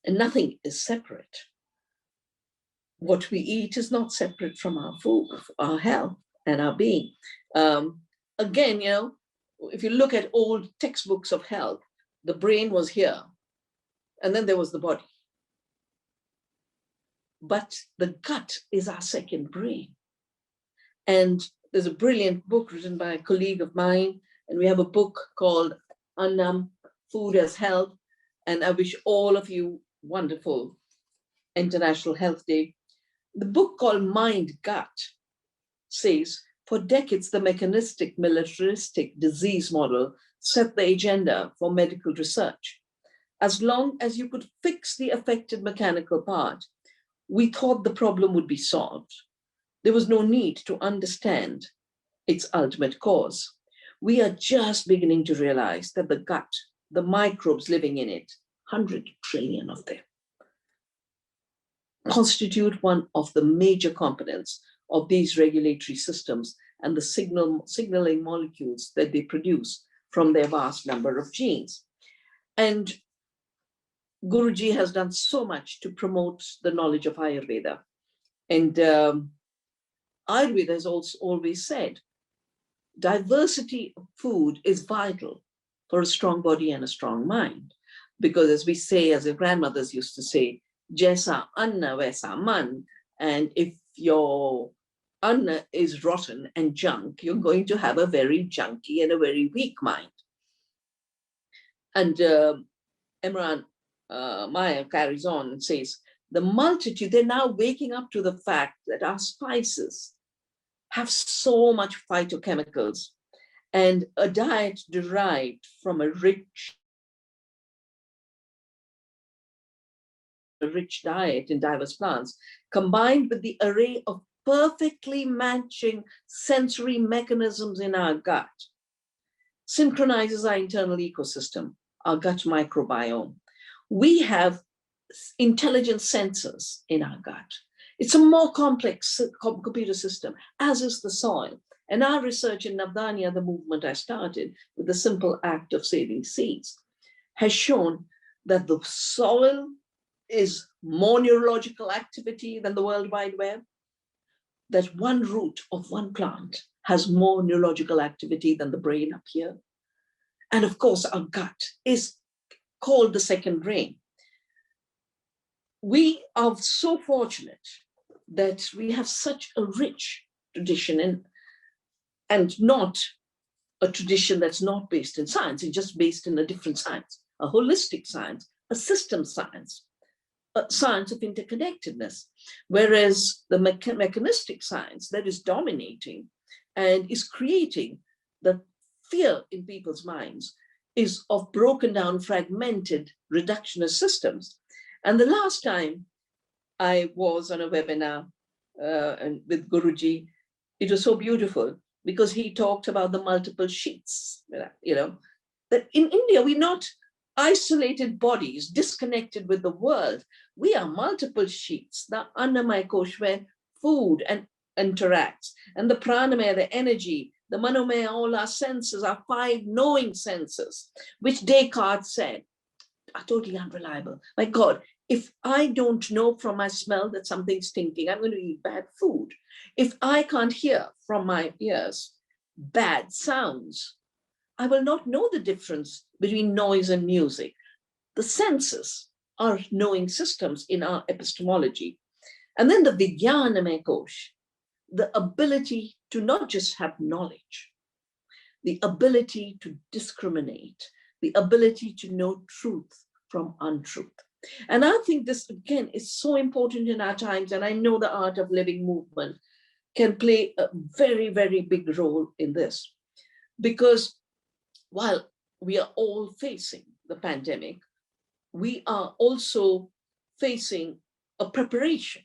and nothing is separate, what we eat is not separate from our food, our health, and our being. Again, if you look at old textbooks of health, the brain was here, and then there was the body. But the gut is our second brain. And there's a brilliant book written by a colleague of mine, and we have a book called Annam, Food as Health. And I wish all of you wonderful International Health Day. The book called Mind Gut says, for decades, the mechanistic, militaristic disease model set the agenda for medical research. As long as you could fix the affected mechanical part, we thought the problem would be solved. There was no need to understand its ultimate cause. We are just beginning to realize that the gut, the microbes living in it, 100 trillion of them, constitute one of the major components of these regulatory systems and the signaling molecules that they produce from their vast number of genes. And Guruji has done so much to promote the knowledge of Ayurveda. And Ayurveda has also always said, diversity of food is vital for a strong body and a strong mind. Because as we say, as our grandmothers used to say, Jaisa anna vaisa man. And if your anna is rotten and junk, you're going to have a very junky and a very weak mind. And Imran Maya carries on and says, the multitude, they're now waking up to the fact that our spices have so much phytochemicals, and a diet derived from a rich diet in diverse plants, combined with the array of perfectly matching sensory mechanisms in our gut, synchronizes our internal ecosystem, our gut microbiome. We have intelligent sensors in our gut. It's a more complex computer system, as is the soil. And our research in Navdanya, the movement I started with the simple act of saving seeds, has shown that the soil is more neurological activity than the World Wide Web, that one root of one plant has more neurological activity than the brain up here. And of course, our gut is called the second brain. We are so fortunate that we have such a rich tradition and not a tradition that's not based in science. It's just based in a different science, a holistic science, a system science, a science of interconnectedness. Whereas the mechanistic science that is dominating and is creating the fear in people's minds is of broken down, fragmented, reductionist systems. And the last time I was on a webinar and with Guruji, it was so beautiful because he talked about the multiple sheets, that in India, we're not isolated bodies, disconnected with the world. We are multiple sheets, the Annamaya Kosh, where food and interacts, and the Pranamaya, the energy, the Manomaya, all our senses, our 5 knowing senses, which Descartes said are totally unreliable. My God, if I don't know from my smell that something's stinking, I'm going to eat bad food. If I can't hear from my ears bad sounds, I will not know the difference between noise and music. The senses are knowing systems in our epistemology. And then the Vijnanamaya Kosh, the ability to not just have knowledge, the ability to discriminate, the ability to know truth from untruth. And I think this, again, is so important in our times. And I know the Art of Living movement can play a very, very big role in this. Because while we are all facing the pandemic, we are also facing a preparation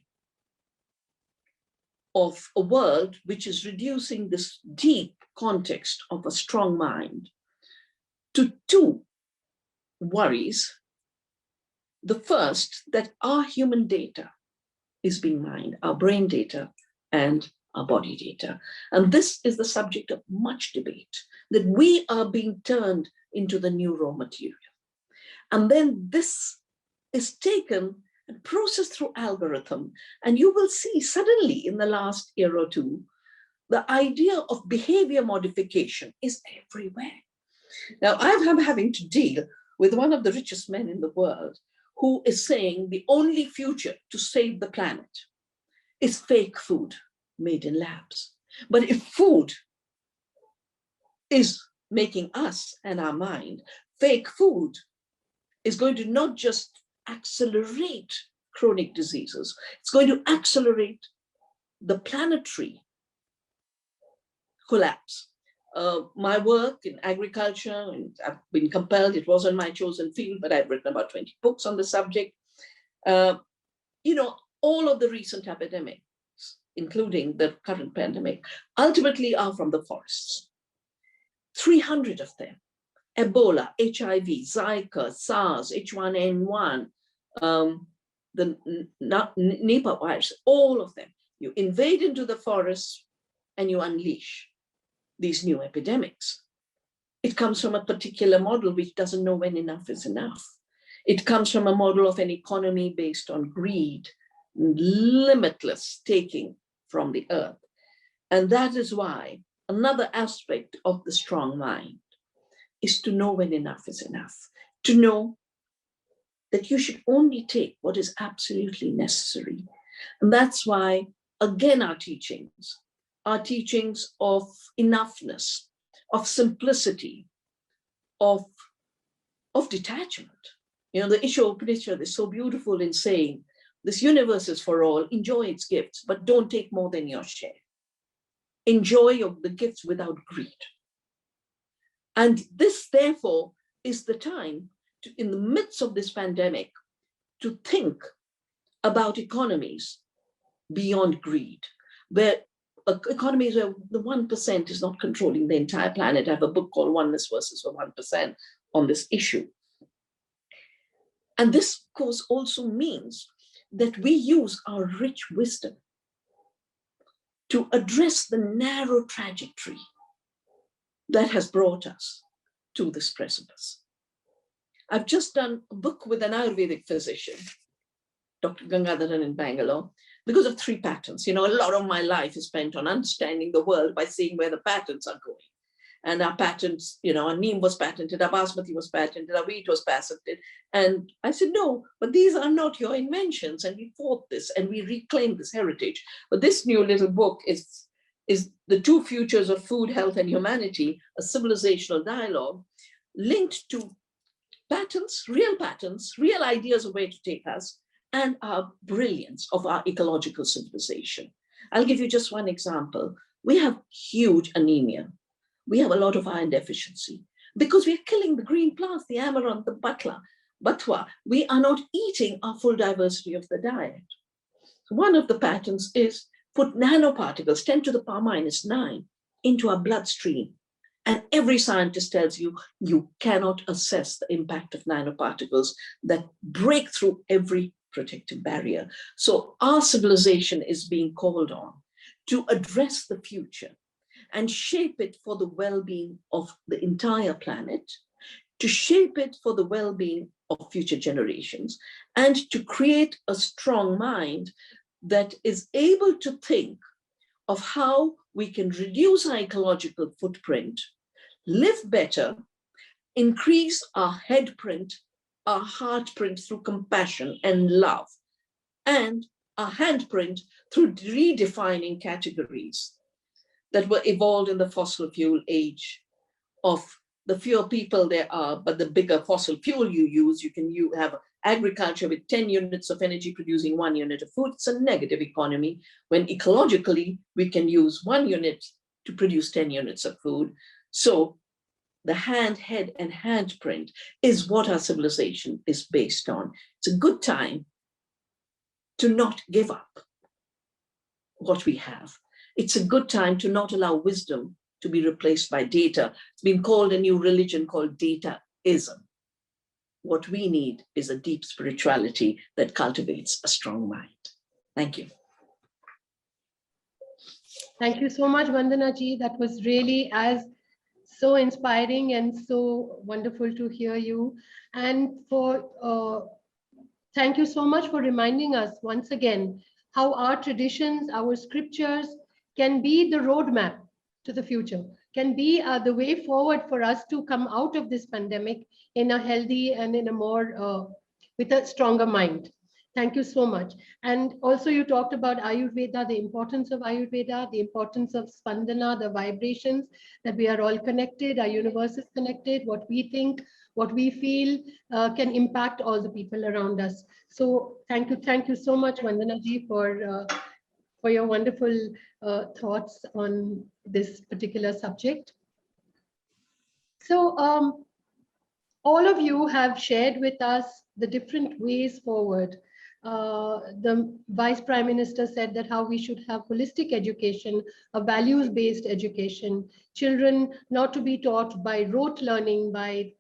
of a world which is reducing this deep context of a strong mind to 2 worries. The first, that our human data is being mined, our brain data and our body data. And this is the subject of much debate, that we are being turned into the new raw material. And then this is taken and processed through algorithm. And you will see suddenly in the last year or 2, the idea of behavior modification is everywhere. Now, I'm having to deal with one of the richest men in the world who is saying the only future to save the planet is fake food made in labs. But if food is making us and our mind, fake food is going to not just accelerate chronic diseases, it's going to accelerate the planetary collapse. My work in agriculture, and I've been compelled, it wasn't my chosen field, but I've written about 20 books on the subject. All of the recent epidemics, including the current pandemic, ultimately are from the forests. 300 of them: Ebola, HIV, Zika, SARS, H1N1, the Nipah virus, all of them. You invade into the forests and you unleash these new epidemics. It comes from a particular model which doesn't know when enough is enough. It comes from a model of an economy based on greed, limitless taking from the earth. And that is why another aspect of the strong mind is to know when enough is enough, to know that you should only take what is absolutely necessary. And that's why, again, our teachings of enoughness, of simplicity, of detachment. The Ishopanishad is so beautiful in saying, this universe is for all, enjoy its gifts, but don't take more than your share. Enjoy the gifts without greed. And this, therefore, is the time to, in the midst of this pandemic, to think about economies beyond greed, where economies where the 1% is not controlling the entire planet. I have a book called Oneness versus the 1% on this issue. And this, of course, also means that we use our rich wisdom to address the narrow trajectory that has brought us to this precipice. I've just done a book with an Ayurvedic physician, Dr. Gangadharan in Bangalore, because of 3 patterns. A lot of my life is spent on understanding the world by seeing where the patterns are going. And our patents, our neem was patented, our basmati was patented, our wheat was patented. And I said, no, but these are not your inventions. And we fought this and we reclaimed this heritage. But this new little book is is The Two Futures of Food, Health, and Humanity, a civilizational dialogue linked to patterns, real ideas of where to take us, and our brilliance of our ecological civilization. I'll give you just one example. We have huge anemia. We have a lot of iron deficiency because we're killing the green plants, the amaranth, the batwa. We are not eating our full diversity of the diet. So one of the patterns is put nanoparticles, 10 to the power -9, into our bloodstream. And every scientist tells you, you cannot assess the impact of nanoparticles that break through every protective barrier. So our civilization is being called on to address the future and shape it for the well-being of the entire planet, to shape it for the well-being of future generations, and to create a strong mind that is able to think of how we can reduce our ecological footprint, live better, increase our head print, our heart print through compassion and love, and our handprint through redefining categories that were evolved in the fossil fuel age of the fewer people there are, but the bigger fossil fuel you use, you have agriculture with 10 units of energy producing 1 unit of food. It's a negative economy when ecologically we can use 1 unit to produce 10 units of food. So the hand, head, and handprint is what our civilization is based on. It's a good time to not give up what we have. It's a good time to not allow wisdom to be replaced by data. It's been called a new religion called dataism. What we need is a deep spirituality that cultivates a strong mind. Thank you. Thank you so much, Vandana ji. That was really so inspiring and so wonderful to hear you. And thank you so much for reminding us once again how our traditions, our scriptures can be the roadmap to the future, can be the way forward for us to come out of this pandemic in a healthy and in a more, with a stronger mind. Thank you so much. And also you talked about Ayurveda, the importance of Ayurveda, the importance of Spandana, the vibrations, that we are all connected, our universe is connected, what we think, what we feel can impact all the people around us. So thank you so much, Vandana ji, for your wonderful thoughts on this particular subject. So all of you have shared with us the different ways forward. The Vice Prime Minister said that how we should have holistic education, a values-based education, children not to be taught by rote learning,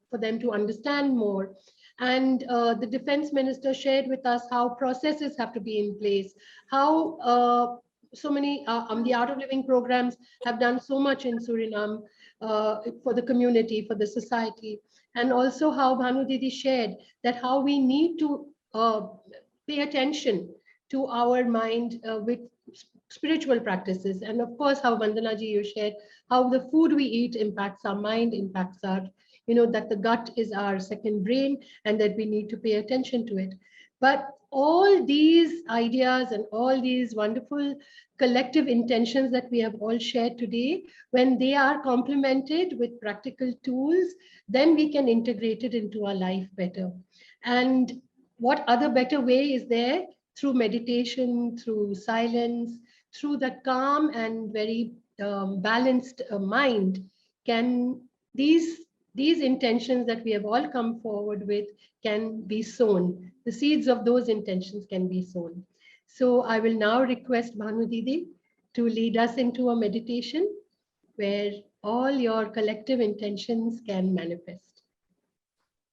for them to understand more. And the Defense Minister shared with us how processes have to be in place, how so many the Art of Living programs have done so much in Suriname for the community, for the society, and also how Bhanu Didi shared that how we need to pay attention to our mind with spiritual practices. And of course, how Vandana ji, you shared how the food we eat impacts our mind, impacts our, that the gut is our second brain and that we need to pay attention to it. But all these ideas and all these wonderful collective intentions that we have all shared today, when they are complemented with practical tools, then we can integrate it into our life better. And what other better way is there? Through meditation, through silence, through that calm and very balanced mind, can these intentions that we have all come forward with can be sown. The seeds of those intentions can be sown. So I will now request Bhanu Didi to lead us into a meditation where all your collective intentions can manifest.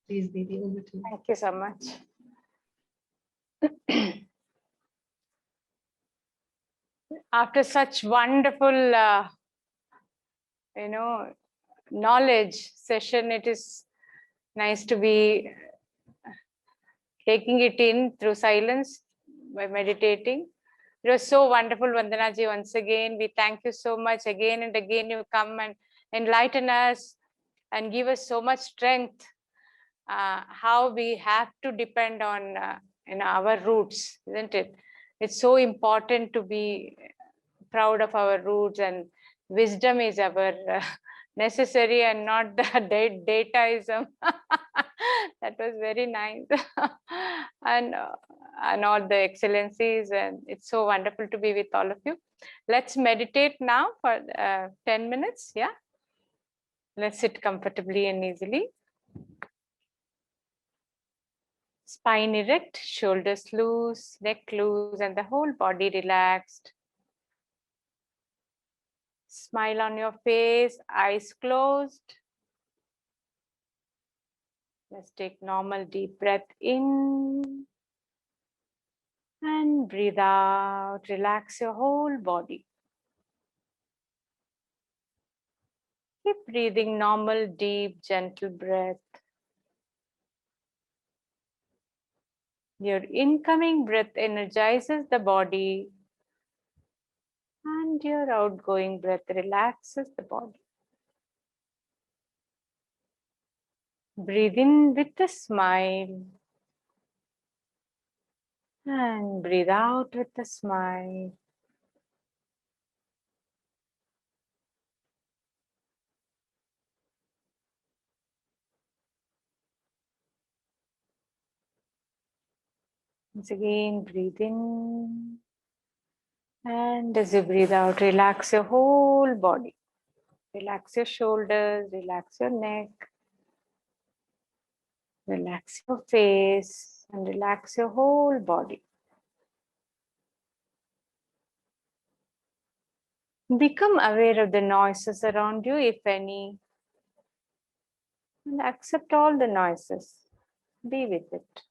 Please, Didi, over to you. Thank you so much. After such wonderful, knowledge session, it is nice to be taking it in through silence by meditating. It was so wonderful, Vandana ji. Once again, we thank you so much. Again and again, you come and enlighten us and give us so much strength. How we have to depend on our roots, isn't it? It's so important to proud of our roots, and wisdom is our necessary and not the dataism. That was very nice. and all the excellencies, and it's so wonderful to be with all of you. Let's meditate now for 10 minutes. Yeah, let's sit comfortably and easily. Spine erect, shoulders loose, neck loose, and the whole body relaxed. Smile on your face, eyes closed. Let's take normal deep breath in and breathe out. Relax your whole body. Keep breathing normal, deep, gentle breath. Your incoming breath energizes the body, and your outgoing breath relaxes the body. Breathe in with a smile and breathe out with a smile. Once again, breathe in, and as you breathe out, relax your whole body. Relax your shoulders, relax your neck, relax your face, and relax your whole body. Become aware of the noises around you, if any, and accept all the noises. Be with it.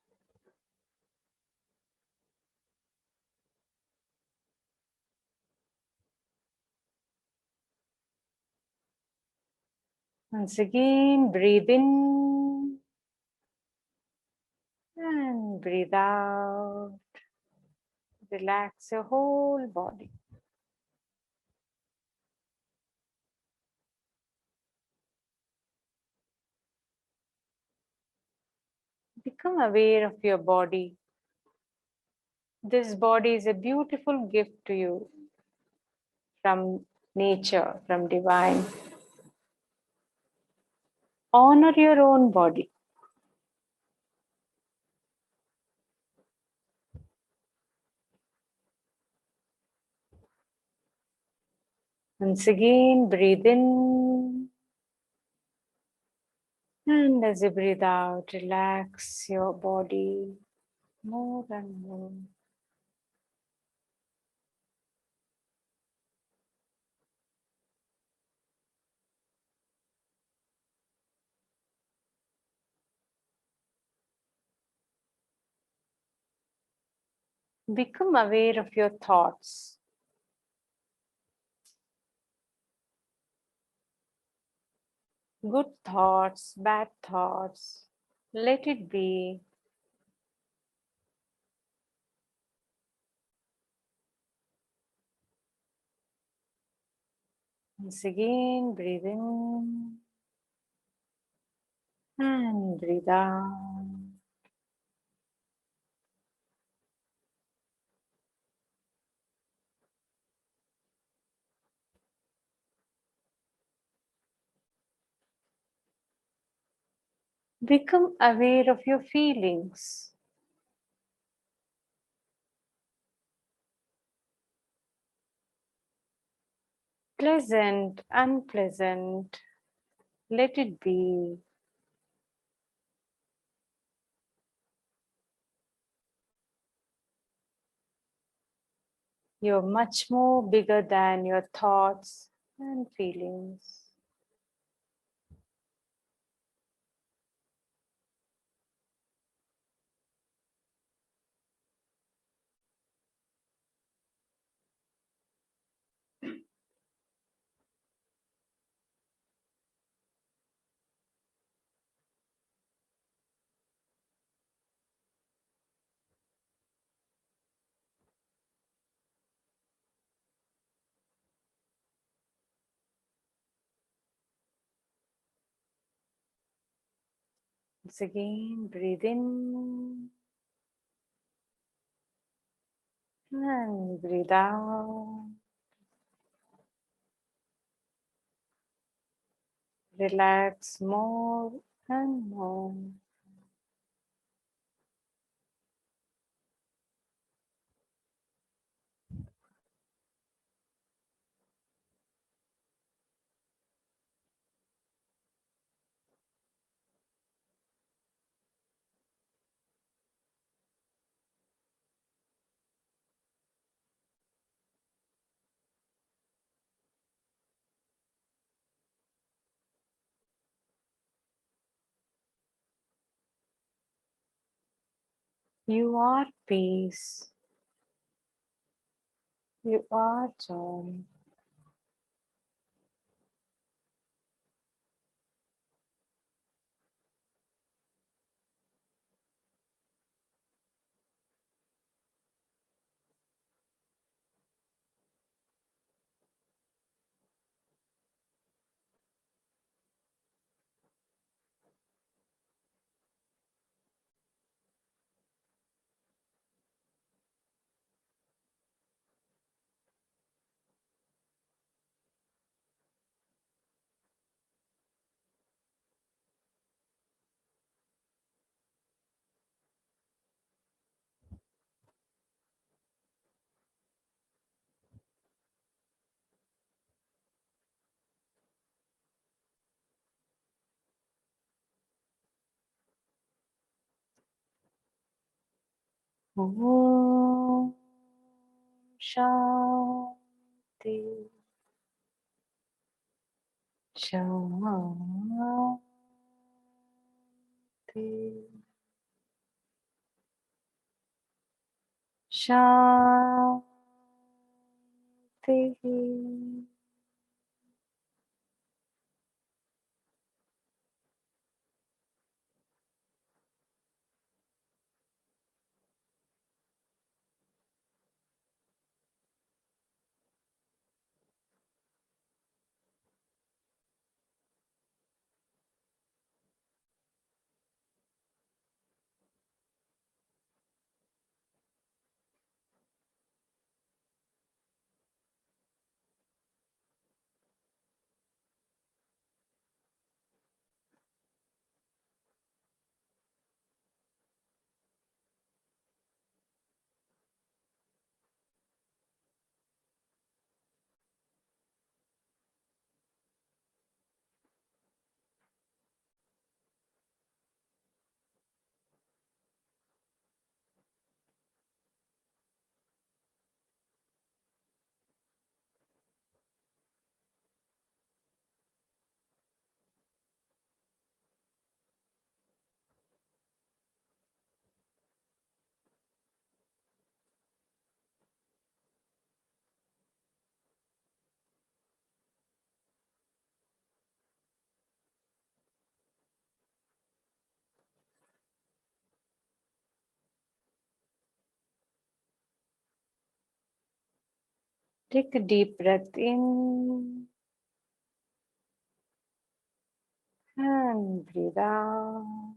Once again, breathe in and breathe out. Relax your whole body. Become aware of your body. This body is a beautiful gift to you from nature, from divine. Honor your own body. Once again, breathe in. And as you breathe out, relax your body more and more. Become aware of your thoughts. Good thoughts, bad thoughts. Let it be. Once again, breathe in and breathe out. Become aware of your feelings. Pleasant, unpleasant. Let it be. You're much more bigger than your thoughts and feelings. Once again, breathe in and breathe out. Relax more and more. You are peace. You are joy. Om Shanti. Shanti. Shanti. Take a deep breath in and breathe out.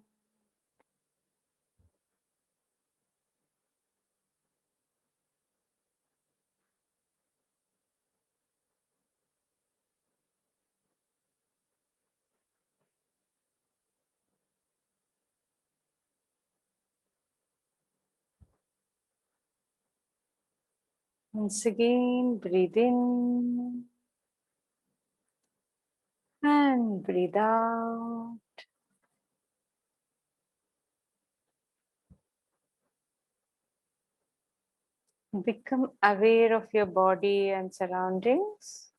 Once again, breathe in and breathe out. Become aware of your body and surroundings.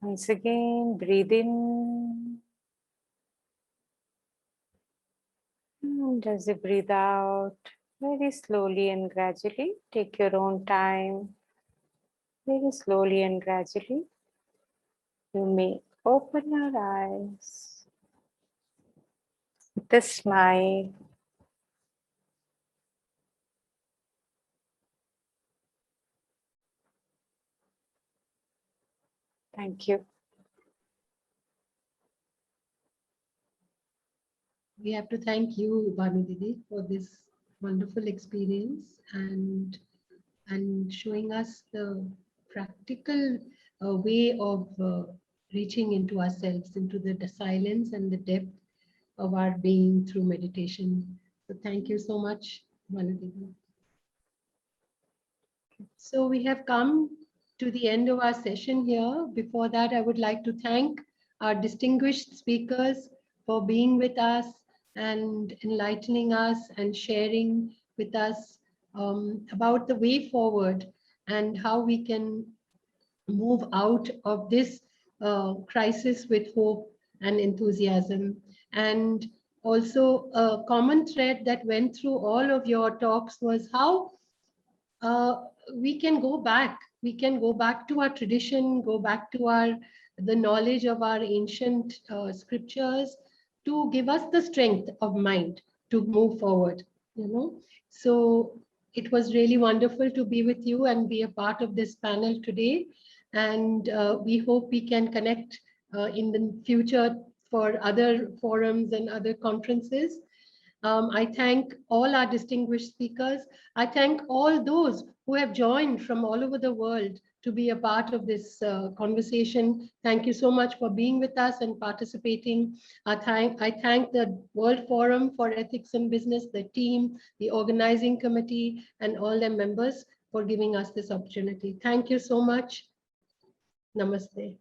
Once again, breathe in. And as you breathe out, very slowly and gradually, take your own time. Very slowly and gradually, you may open your eyes with a smile. Thank you. We have to thank you, Banu Didi, for this wonderful experience and showing us the practical way of reaching into ourselves, into the silence and the depth of our being through meditation. So thank you so much, Manadevi. So we have come to the end of our session here. Before that, I would like to thank our distinguished speakers for being with us and enlightening us and sharing with us about the way forward and how we can move out of this crisis with hope and enthusiasm. And also a common thread that went through all of your talks was how uh, we can go back. We can go back to our tradition, go back to the knowledge of our ancient scriptures to give us the strength of mind to move forward. You know, so it was really wonderful to be with you and be a part of this panel today. And we hope we can connect in the future for other forums and other conferences. I thank all our distinguished speakers. I thank all those who have joined from all over the world to be a part of this conversation. Thank you so much for being with us and participating. I thank the World Forum for Ethics in Business, the team, the organizing committee, and all their members for giving us this opportunity. Thank you so much. Namaste.